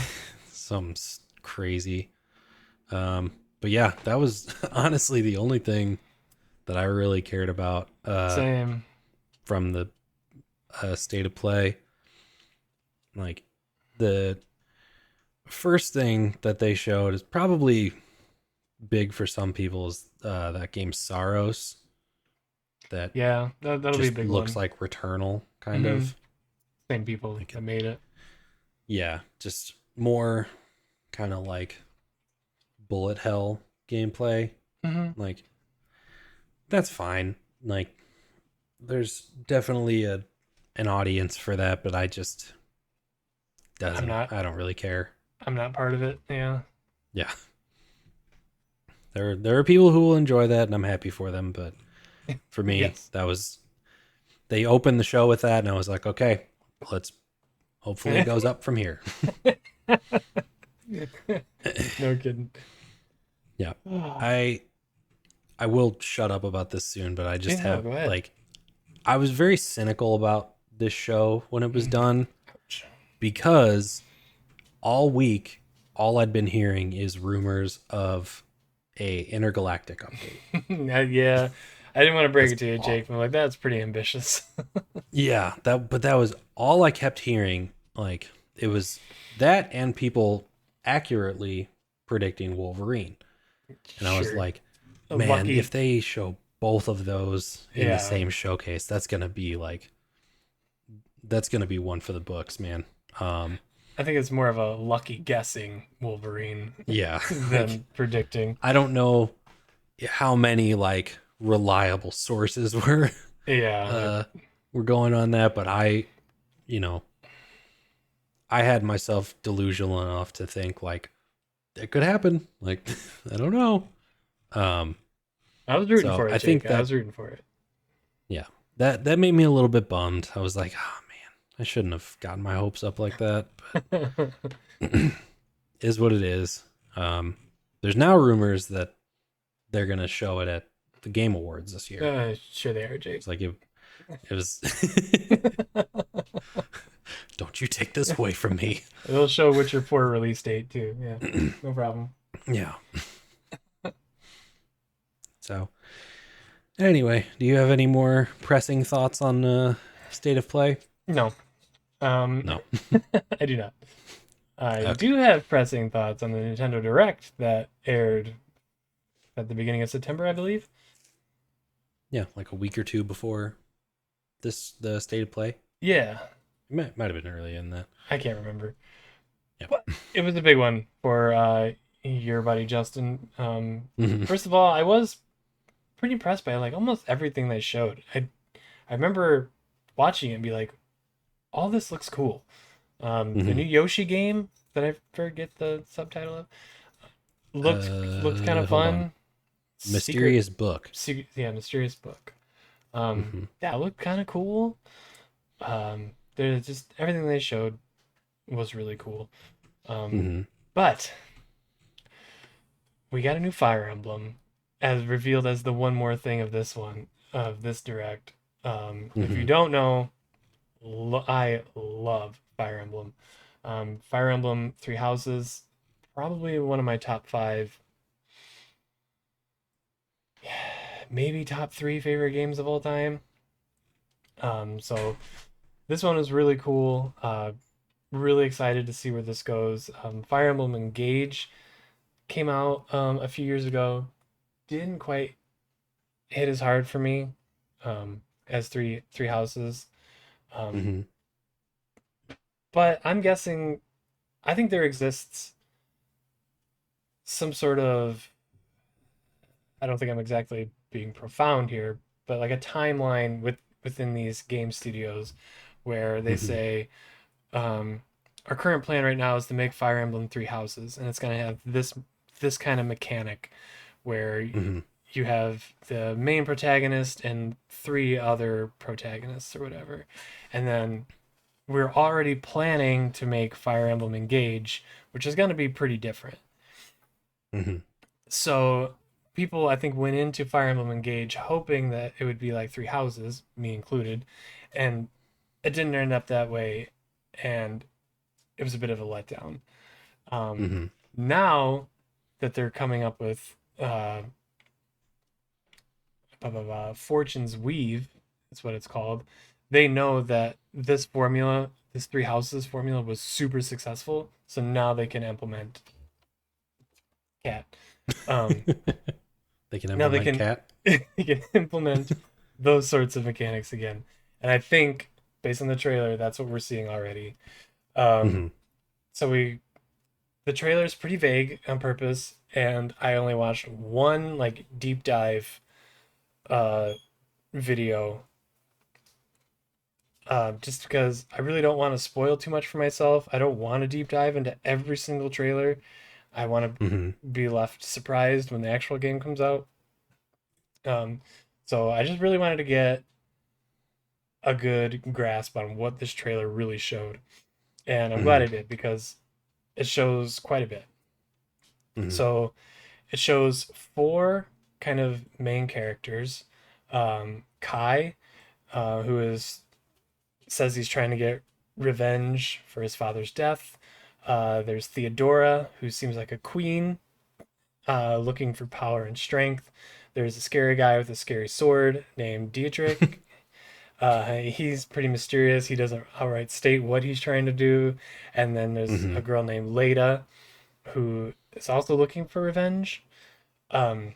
some crazy. But yeah, that was honestly the only thing that I really cared about Same. from the state of play. Like the first thing that they showed is probably big for some people is that game Saros, that Yeah, that'll be a just big looks one. like Returnal kind Hmm. of. Same people Like, that made it. yeah, just more kind of like bullet hell gameplay. Hmm. Like that's fine. Like there's definitely an audience for that, but I just I'm doesn't. not. I don't really care. I'm not part of it. Yeah. Yeah, there are people who will enjoy that, and I'm happy for them. But for me, Yes. that was they opened the show with that, and I was like, okay, let's hopefully it goes up from here. No kidding. Yeah, I I will shut up about this soon, but I just Yeah, no, have go ahead. like I was very cynical about this show when it was done, Ouch. because all week all I'd been hearing is rumors of a intergalactic update. Yeah, I didn't want to break That's it to you, all. Jake. But I'm like, that's pretty ambitious. Yeah, that was all I kept hearing. Like it was that and people accurately predicting Wolverine. And I was Sure. like, man, if Lucky. they show both of those in the Yeah, same showcase, that's gonna be one for the books, man. I think it's more of a lucky guessing Wolverine Yeah, like than predicting. I don't know how many like reliable sources Yeah. uh were going on that, but you know, I had myself delusional enough to think like it could happen. Like I don't know. Um, I was rooting so for it, I Jake. think I that was rooting for yeah, that made me a little bit bummed. I was like, oh man, I shouldn't have gotten my hopes up like that. it. But is what it is. There's now rumors that they're gonna show it at the Game Awards this year. Sure they are, Jake. It's like it was. Don't you take this away from me. It'll show Witcher 4 release date too. Yeah, no problem. Yeah. So anyway, do you have any more pressing thoughts on State of Play? No, No. I do not. I Okay. do have pressing thoughts on the Nintendo Direct that aired at the beginning of September, I believe. Yeah, like a week or two before the State of Play. Yeah, It might have been early in that. I can't remember. Yep. But it was a big one for your buddy Justin. Mhm. First of all, I was pretty impressed by like almost everything they showed. I remember watching it and be like, all this looks cool. The new Mhm. Yoshi game that I forget the subtitle of looked kind of Hold on. fun. Secret, Mysterious Book. yeah, mysterious book. Mhm. Yeah, it looked kind of cool. There's just everything they showed was really cool. Um, Mhm. but we got a new Fire Emblem, as revealed as the one more thing of this direct. If you Mhm. don't know, I love Fire Emblem. Fire Emblem Three Houses, probably one of my top five, maybe top three favorite games of all time. So this one is really cool. Really excited to see where this goes. Fire Emblem Engage came out a few years ago. Didn't quite hit as hard for me as Three Houses. Um, Mhm. but I'm guessing I think there exists some sort of, I don't think I'm exactly being profound here, but like a timeline within these game studios where they Mhm. say um, our current plan right now is to make Fire Emblem Three Houses, and it's going to have this kind of mechanic where Mhm. you have the main protagonist and three other protagonists or whatever, and then we're already planning to make Fire Emblem Engage, which is going to be pretty different. Mhm. So people, I think, went into Fire Emblem Engage hoping that it would be like Three Houses, me included, and it didn't end up that way, and it was a bit of a letdown. Um, Mhm. Now that they're coming up with Fortune's Weave, that's what it's called. They know that this formula, this Three Houses formula, was super successful, so now they can implement cat. Um, They can Now implement cat. they can implement those sorts of mechanics again, and I think based on the trailer, that's what we're seeing already. Um, Mhm. so the trailer is pretty vague on purpose, and I only watched one like deep dive uh, video just because I really don't want to spoil too much for myself. I don't want to deep dive into every single trailer. I want to Mhm. be left surprised when the actual game comes out. Um, so I just really wanted to get a good grasp on what this trailer really showed. And I'm glad Mhm. I did because it shows quite a bit. Mhm. So it shows four kind of main characters. Kai, who is says he's trying to get revenge for his father's death. There's Theodora, who seems like a queen, looking for power and strength. There's a scary guy with a scary sword named Dietrich. He's pretty mysterious. He doesn't outright state what he's trying to do. And then there's a Mhm. girl named Leda, who is also looking for revenge. Um,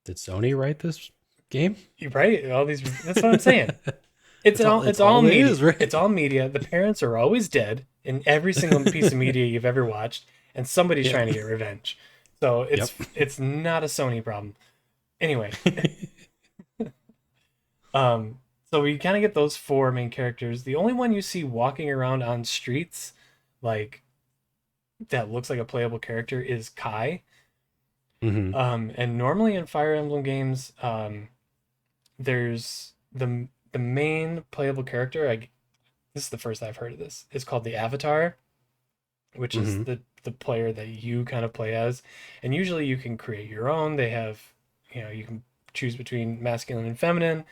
Did Sony write this game? you're right. All these. That's what I'm saying. It's That's all. all. It's It's all all it media. is, right? It's all media. The parents are always dead in every single piece of media you've ever watched, and somebody's Yep. trying to get revenge. So Yep. it's not a Sony problem. Anyway, um, So we kind of get those four main characters. The only one you see walking around on streets, like that looks like a playable character, is Kai. Mm-hmm. And normally in Fire Emblem games, there's the main playable character. This is the first I've heard of this. It's called the Avatar, which is Mm-hmm. the player that you kind of play as, and usually you can create your own. They have, you can choose between masculine and feminine.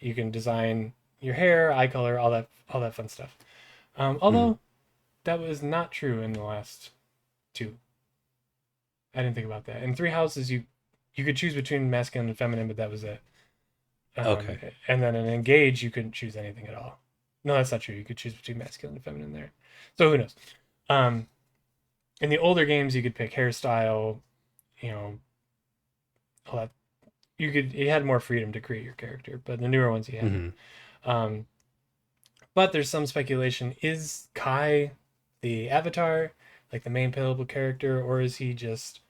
You can design your hair, eye color, all that fun stuff. Mm-hmm. Although that was not true in the last two. I didn't think about that. In Three Houses, you could choose between masculine and feminine, but that was it. Um, Okay. and then in Engage, you couldn't choose anything at all. No, that's not true. You could choose between masculine and feminine there. So who knows? Um, in the older games, you could pick hairstyle, you know, all that. You had more freedom to create your character, but the newer ones you hadn't. Mm-hmm. Um, but there's some speculation: is Kai the Avatar, like the main playable character, or is he just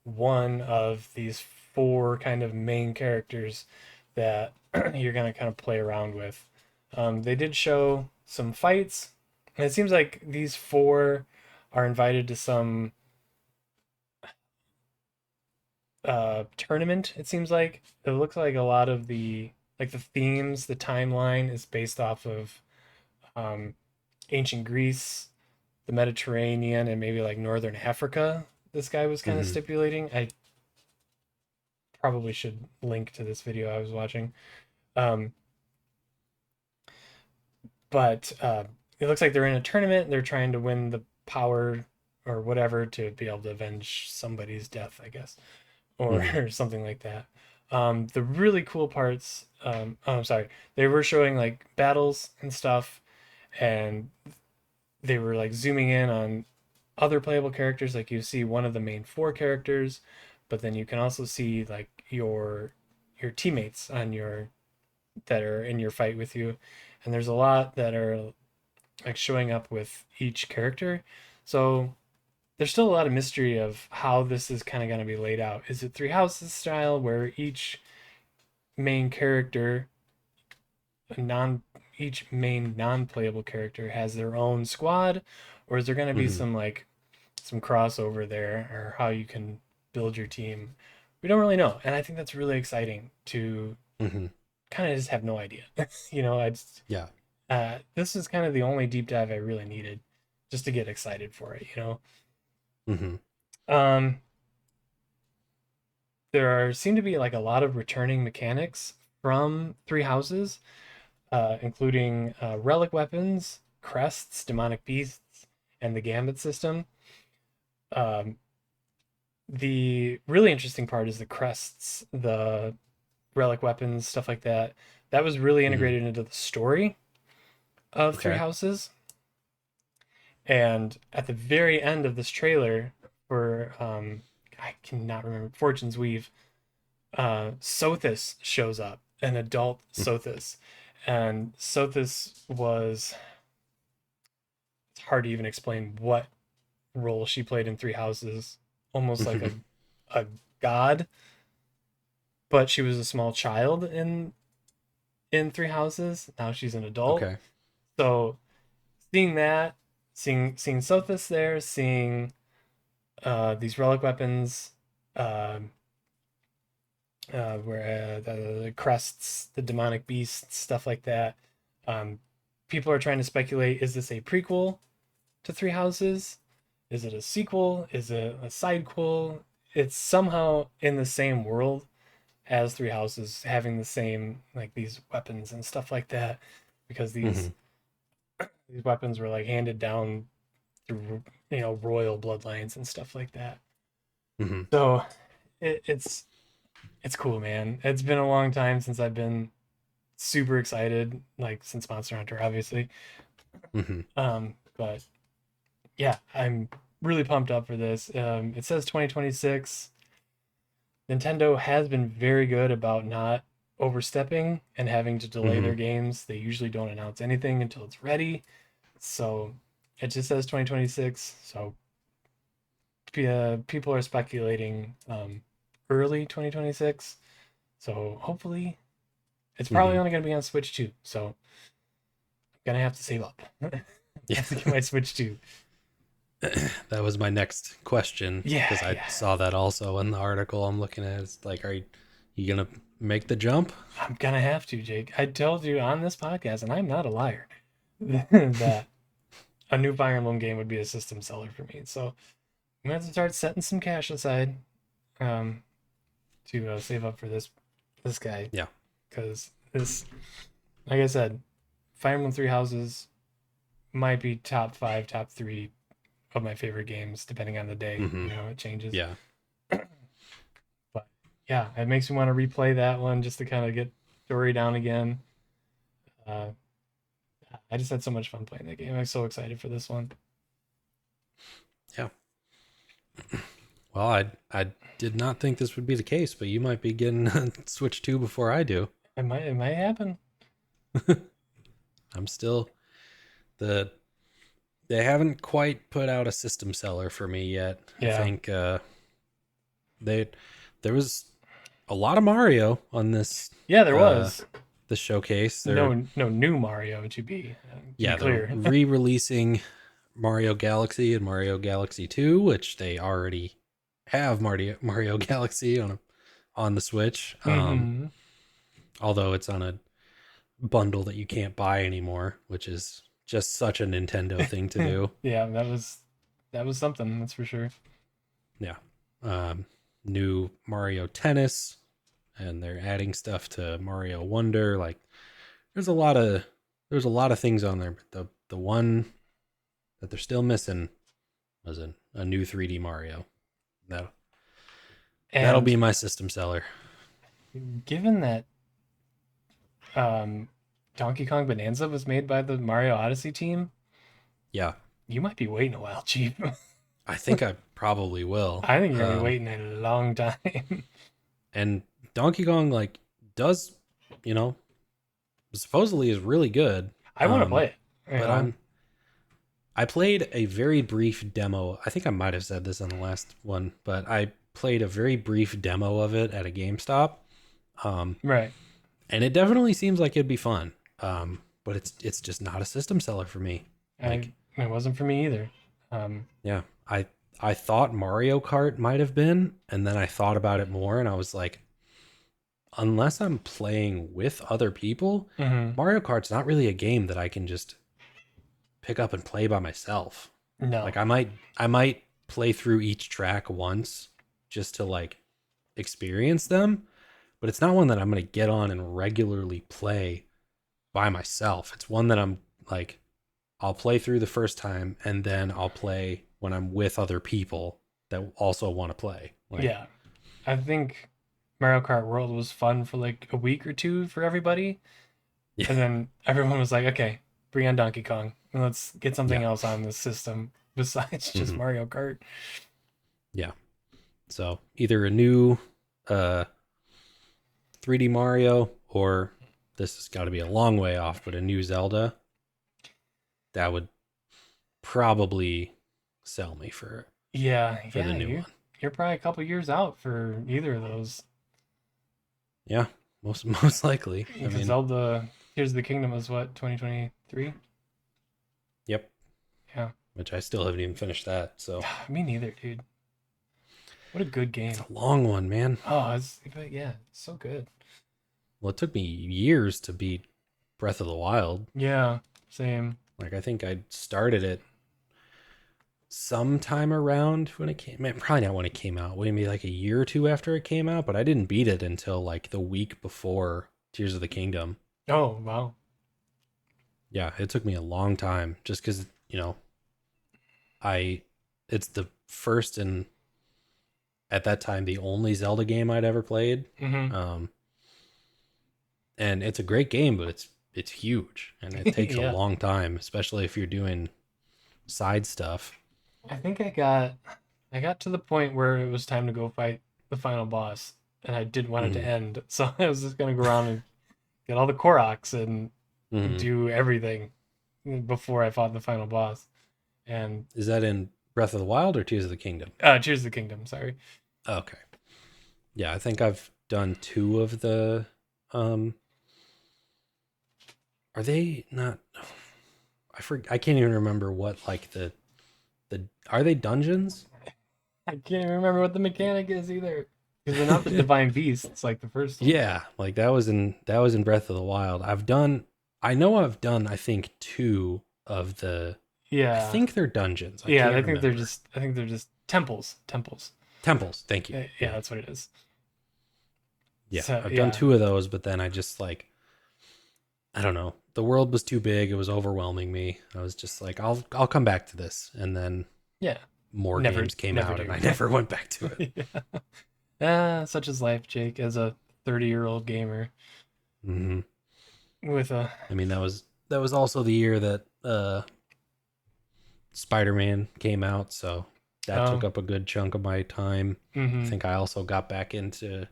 one of these four kind of main characters that you're gonna kind of play around with? They did show some fights, and it seems like these four are invited to some tournament. It seems like it looks like a lot of the themes, the timeline is based off of um, ancient Greece, the Mediterranean, and maybe like northern Africa. This guy was kind of Mm-hmm. stipulating. I probably should link to this video I was watching. Um, but it looks like they're in a tournament. They're trying to win the power or whatever to be able to avenge somebody's death, I guess, or, Mm-hmm. or something like that. The really cool parts, oh, I'm sorry, they were showing like battles and stuff, and they were like zooming in on other playable characters. Like you see one of the main four characters, but then you can also see like your teammates on your that are in your fight with you, and there's a lot that are like showing up with each character. So there's still a lot of mystery of how this is kind of going to be laid out. Is it Three Houses style where main character, non each main non-playable character has their own squad, or is there going to be Mm-hmm. some crossover there, or how you can build your team? We don't really know, and I think that's really exciting to Mm-hmm. kind of just have no idea. I just Yeah. this is kind of the only deep dive I really needed just to get excited for it. Mm-hmm. Um, there seem to be like a lot of returning mechanics from Three Houses, including relic weapons, crests, demonic beasts, and the gambit system. Um, the really interesting part is the crests, the relic weapons, stuff like that. That was really Mm-hmm. integrated into the story of Three Okay. Houses. And at the very end of this trailer, for I cannot remember, Fortune's Weave, Sothis shows up, an adult Sothis, and Sothis was, it's hard to even explain what role she played in Three Houses, almost like Mm-hmm. a god, but she was a small child in Three Houses. Now she's an adult, Okay. so seeing that, seeing Sothis there, seeing these relic weapons, um, where the crests, the demonic beasts, stuff like that. Um, People are trying to speculate: is this a prequel to Three Houses? Is it a sequel? Is it a sidequel? It's somehow in the same world as Three Houses, having the same like these weapons and stuff like that, because Mm-hmm. these weapons were like handed down through royal bloodlines and stuff like that. Mm-hmm. So it's cool, man. It's been a long time since I've been super excited, like since Monster Hunter, obviously. Mm-hmm. But yeah, I'm really pumped up for this. It says 2026. Nintendo has been very good about not overstepping and having to delay Mm-hmm. their games. They usually don't announce anything until it's ready. So it just says 2026. So people are speculating early 2026. So hopefully It's probably Hmm. only going to be on Switch too, so I'm gonna have to save up. Yeah. Have to get my Switch too. That was my next question Yeah, because I yeah. saw that also in the article I'm looking at. It's like, you gonna make the jump? I'm gonna have to, Jake. I told you on this podcast, and I'm not a liar, that a new Fire Emblem game would be a system seller for me. So I'm gonna have to start setting some cash aside, um, to save up for this guy, Yeah. because this, like I said, Fire Emblem Three Houses might be top five, top three of my favorite games, depending on the day. Hmm. It changes. Yeah. But yeah, it makes me want to replay that one just to kind of get story down again. Uh, I just had so much fun playing that game. I'm so excited for this one. Yeah. Well, I did not think this would be the case, but you might be getting Switch 2 before I do. It might happen. I'm still the they haven't quite put out a system seller for me yet. I Yeah, think they there was a lot of Mario on yeah, there was this showcase. no new Mario to be They're clear. re-releasing Mario Galaxy and Mario Galaxy 2, which they already have Mario Galaxy on the Switch. Hmm. Although it's on a bundle that you can't buy anymore, which is just such a Nintendo thing to do. Yeah, that was something, that's for sure. Yeah. New Mario Tennis, and they're adding stuff to Mario Wonder. Like, there's a lot of things on there, but the one that they're still missing was a new 3D Mario. That that'll And be my system seller. given that um, Donkey Kong Bonanza was made by the Mario Odyssey team, Yeah, you might be waiting a while, Chief. I think I probably will. I think you're gonna be waiting a long time. And Donkey Kong like does, you know, supposedly is really good. I want to play it. You But know, I played a very brief demo. I think I might have said this on the last one, but I played a very brief demo of it at a GameStop. Um, right? and it definitely seems like it'd be fun. But it's just not a system seller for me. Like, It wasn't for me either. Um, yeah, I thought Mario Kart might have been, and then I thought about it more, and I was like, unless I'm playing with other people, mhm. Mario Kart's not really a game that I can just pick up and play by myself. No, Like, I might play through each track once just to like experience them, but it's not one that I'm going to get on and regularly play by myself. It's one that I'm like, I'll play through the first time, and then I'll play when I'm with other people that also want to play. Like, yeah, I think Mario Kart World was fun for like a week or two for everybody, yeah, and then everyone was like, "Okay, bring on Donkey Kong, and let's get something yeah, else on the system besides just hmm, Mario Kart." yeah. So either a new uh 3D Mario, or this has got to be a long way off, but a new Zelda, that would probably sell me Yeah, for the yeah, new you one. you're probably a couple years out for either of those. Yeah, most likely. I Because mean, Zelda Tears of the Kingdom was what, 2023? yep. Yeah, Which I still haven't even finished that. So me neither, dude. What a good it's game. a long one, man. Oh, but yeah, it's so good. Well, it took me years to beat Breath of the Wild. Yeah, same. Like, I think I started it sometime around when it came. Man, probably not when it came out. Maybe like a year or two after it came out. But I didn't beat it until like the week before Tears of the Kingdom. Oh, wow. Yeah, it took me a long time just because I it's the first and at that time the only Zelda game I'd ever played. Hmm. Um, and it's a great game, but it's huge and it takes a Yeah. long time, especially if you're doing side stuff. I think I got to the point where it was time to go fight the final boss, and I didn't want it to Hmm. end. So I was just gonna go around and get all the Koroks and Hmm. do everything before I fought the final boss. And Is that in Breath of the Wild or Tears of the Kingdom? Tears of the Kingdom, sorry. Okay. Yeah, I think I've done two of the um Are they not? I can't even remember what like the are they dungeons? I can't even remember what the mechanic is either. Because they're not the divine beasts like the first one. Yeah, like that was in Breath of the Wild. I know I've done I think two of the I Yeah. think they're dungeons. I Yeah, can't remember. I think they're just temples. Temples. Temples, thank you. Yeah, Yeah. that's what it is. Yeah, So I've done yeah. two of those, but then I just like I don't know. The world was too big. It was overwhelming me. I was just like I'll come back to this. And then Yeah. more Never games came never out and do. I never went back to it. Yeah. Ah, such is life, Jake, as a 30-year-old gamer Hmm. with a I mean that was also the year that Spider-Man came out, so that took oh, up a good chunk of my time. I mm-hmm. think I also got back into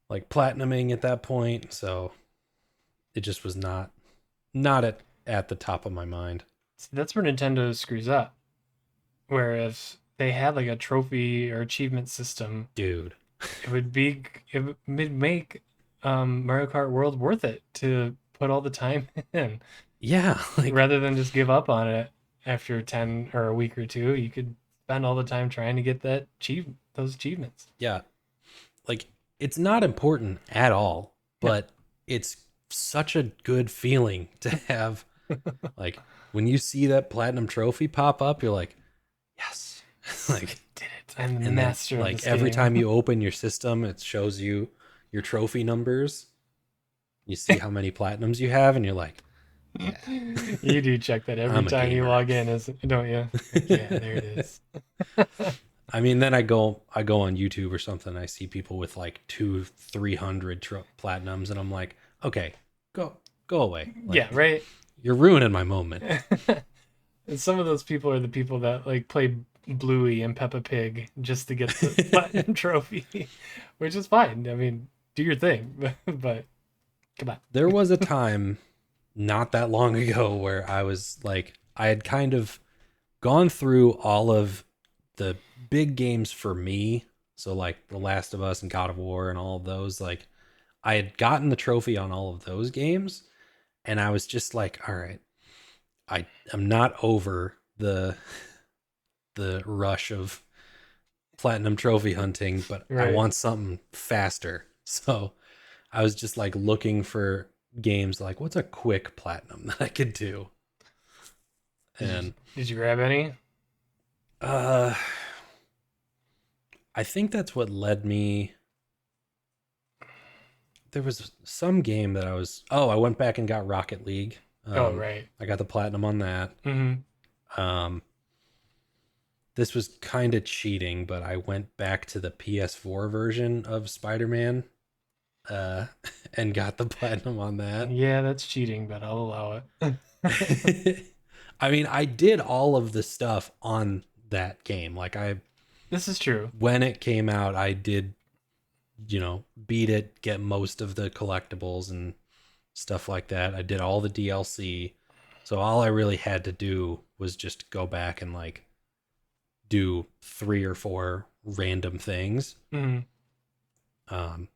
like platinuming at that point, so it just was not at the top of my mind. See, that's where Nintendo screws up. Whereas they had like a trophy or achievement system, Dude. it would make Mario Kart World worth it to put all the time in. Yeah, like Rather than just give up on it after 10 or a week or two, you could spend all the time trying to get those achievements. yeah, like it's not important at all, No. but it's such a good feeling to have like when you see that platinum trophy pop up, you're like, yes. Like Did it. I'm the and then master of like this every game. time you open your system, it shows you your trophy numbers. You see how many platinums you have and you're like, yeah, You do check that every I'm a time you gamer. log in, don't you? Like, yeah, there it is. I mean, then I go on YouTube or something. I see people with like 300 platinums, and I'm like, okay, go away. Yeah, Like right. you're ruining my moment. And some of those people are the people that like play Bluey and Peppa Pig just to get the platinum trophy, which is fine. I mean, do your thing, but come on. There was a time not that long ago where I was like, I had kind of gone through all of the big games for me. So like The Last of Us and God of War and all of those. Like I had gotten the trophy on all of those games, and I was just like, all right, I'm not over the rush of platinum trophy hunting, but I Right. want something faster. So I was just like looking for games like what's a quick platinum that I could do. And Did you grab any? uh I think that's what led me. There was some game that I went back and got Rocket League. Oh, right. I got the platinum on that. Mm-hmm. Um this was kind of cheating, but I went back to the PS4 version of Spider-Man uh and got the platinum on that. Yeah, that's cheating, but I'll allow it. I mean, I did all of the stuff on that game. Like This is true. when it came out, I did, beat it, get most of the collectibles and stuff like that. I did all the DLC. So all I really had to do was just go back and like do three or four random things Mm-hmm. um,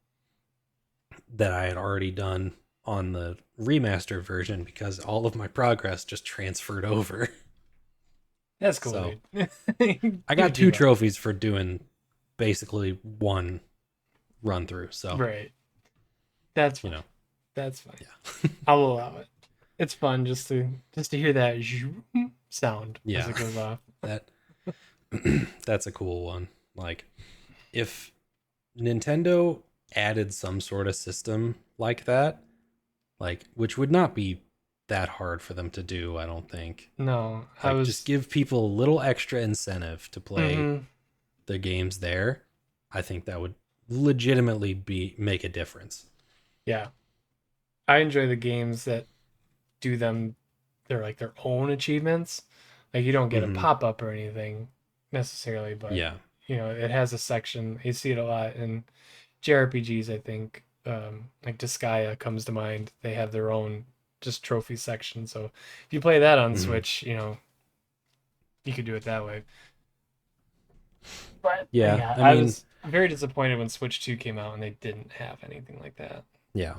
that I had already done on the remastered version because all of my progress just transferred over. That's cool, So dude. I Do got what you two want. trophies for doing basically one run through. So, Right. That's you fine. know, That's fine. yeah. I'll allow it. It's fun just to hear that sound as Yeah. it goes off. That that's a cool one. Like if Nintendo added some sort of system like that, like which would not be that hard for them to do, I don't think. No, I Like just was. give people a little extra incentive to play Mm-hmm. the games there. I think that would legitimately be make a difference. Yeah, I enjoy the games that do them. They're like their own achievements. Like you don't get a Hmm. pop up or anything necessarily, but Yeah. it has a section. You see it a lot in JRPGs. I think like Disgaea comes to mind. They have their own just trophy section. So if you play that on Hmm. Switch, you could do it that way. But Yeah. yeah, I I mean, was very disappointed when Switch 2 came out and they didn't have anything like that. yeah.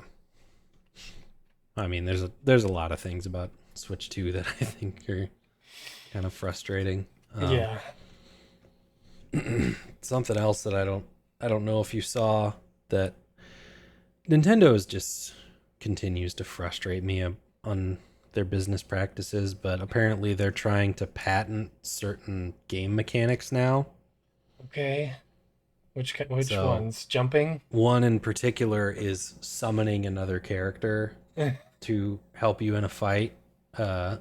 I mean, there's a lot of things about Switch 2 that I think are kind of frustrating. Yeah. Something else that I don't know if you saw, that Nintendo is just continues to frustrate me on their business practices, but apparently they're trying to patent certain game mechanics now. Okay. Which So ones? Jumping? one in particular is summoning another character to help you in a fight. Uh,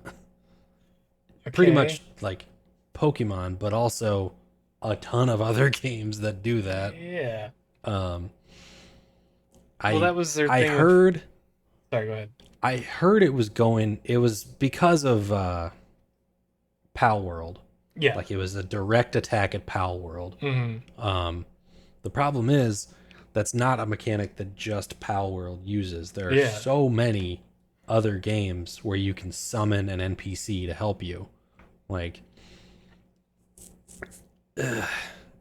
Pretty much Okay. like Pokemon, but also a ton of other games that do that. Yeah. Um, Well, I that was their I thing with. heard Sorry, go ahead. I heard it was going. It was because of Pal World. Yeah. Like it was a direct attack at Pal World. Hmm. Um, the problem is that's not a mechanic that just Pal World uses. There are Yeah. so many other games where you can summon an NPC to help you. Like,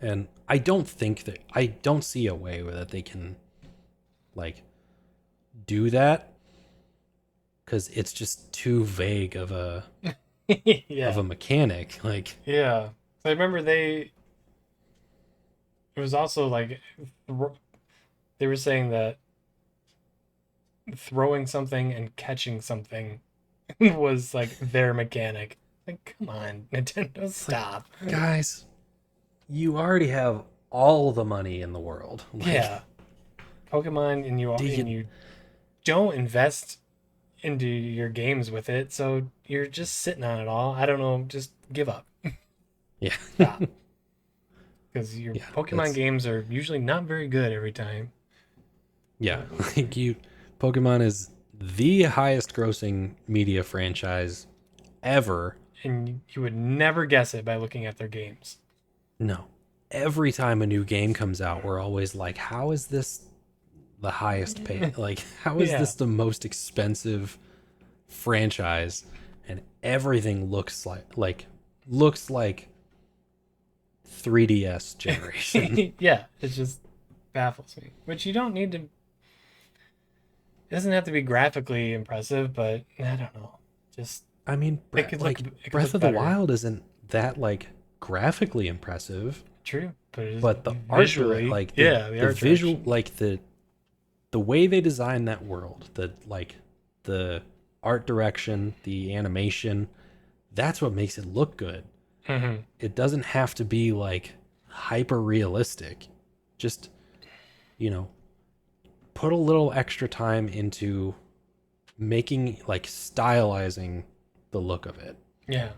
and I don't see a way where that they can like do that, because it's just too vague of Yeah. a mechanic. Like, Yeah. So I remember it was also like they were saying that throwing something and catching something was like their mechanic. Like, come on, Nintendo, it's like, stop. guys, you already have all the money in the world. Like, Yeah. Pokemon and do you? you don't invest into your games with it, so you're just sitting on it all. I don't know, just give up. Yeah, Stop. Because your yeah, Pokemon that's games are usually not very good every time. yeah. But Like you, Pokemon is the highest grossing media franchise ever. and you would never guess it by looking at their games. No, every time a new game comes out, we're always like, how is this the highest pay? Like, how is Yeah. this the most expensive franchise? And everything looks like 3DS generation. Yeah, it just baffles me. Which you don't need to. It doesn't have to be graphically impressive, but I don't know. Just I mean, it could Breath look of the better. Wild isn't that like graphically impressive, True, but it is but the visually, yeah, the the art visual, direction. like the way they design that world, the art direction, the animation, that's what makes it look good. Hmm. It doesn't have to be like hyper realistic. Just, you know, put a little extra time into making, like, stylizing the look of it. Yeah,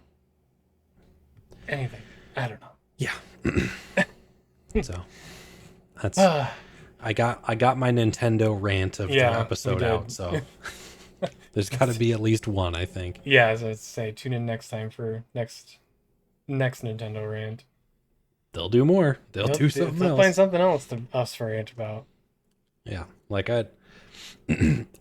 anything. I don't Yeah. So that's know. I got my Nintendo rant of the Yeah, we episode out, did. so there's got to be at least one, I think. Yeah, as I say, tune in next time for next Nintendo rant. They'll do more. They'll do something They'll find else. something else to us for rant about. Yeah. Like I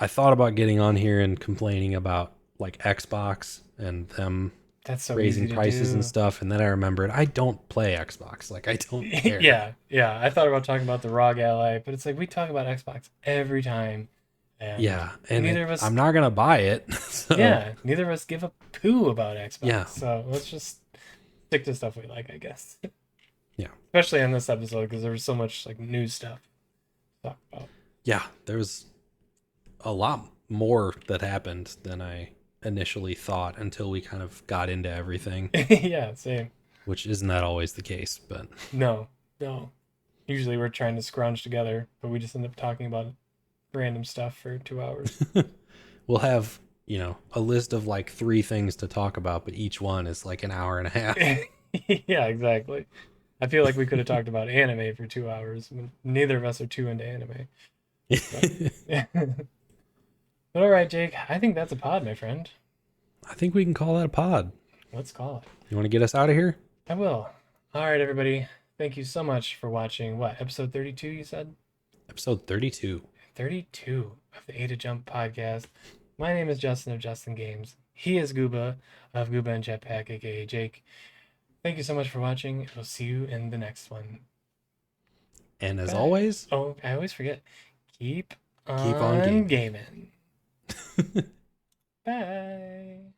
thought about getting on here and complaining about like Xbox and them That's so easy raising to prices and do. stuff, and then I remembered I don't play Xbox. Like, I don't care. Yeah, yeah. I thought about talking about the ROG Ally, but it's like we talk about Xbox every time, and Yeah, and neither of us. I'm not gonna buy it. So Yeah, neither of us give a poo about yeah, Xbox. So let's just stick to stuff we like, I guess. yeah, Especially on this episode because there was so much like new stuff to talk about. yeah. There was a lot more that happened than I initially thought until we kind of got into everything, Yeah, same. which isn't that always the case, but No, no. Usually we're trying to scrounge together, but we just end up talking about random stuff for 2 hours. we'll have, a list of like three things to talk about, but each one is like an hour and a half. Yeah, exactly. I feel like we could have talked about anime for 2 hours. Neither of us are too into anime. But, yeah. But all right, Jake. I think that's a pod, my friend. I think we can call that a pod. Let's call it. You want to get us out of here? I will. All right, everybody. Thank you so much for watching. What, episode 32, you said? Episode 32. 32 of the A to Jump podcast. My name is Justin of Justin Games. He is Gooba of Gooba and Jetpack, aka Jake. Thank you so much for watching. We'll see you in the next one. And as Bye. always, Oh, I always forget. Keep keep on on gaming. gaming. Bye.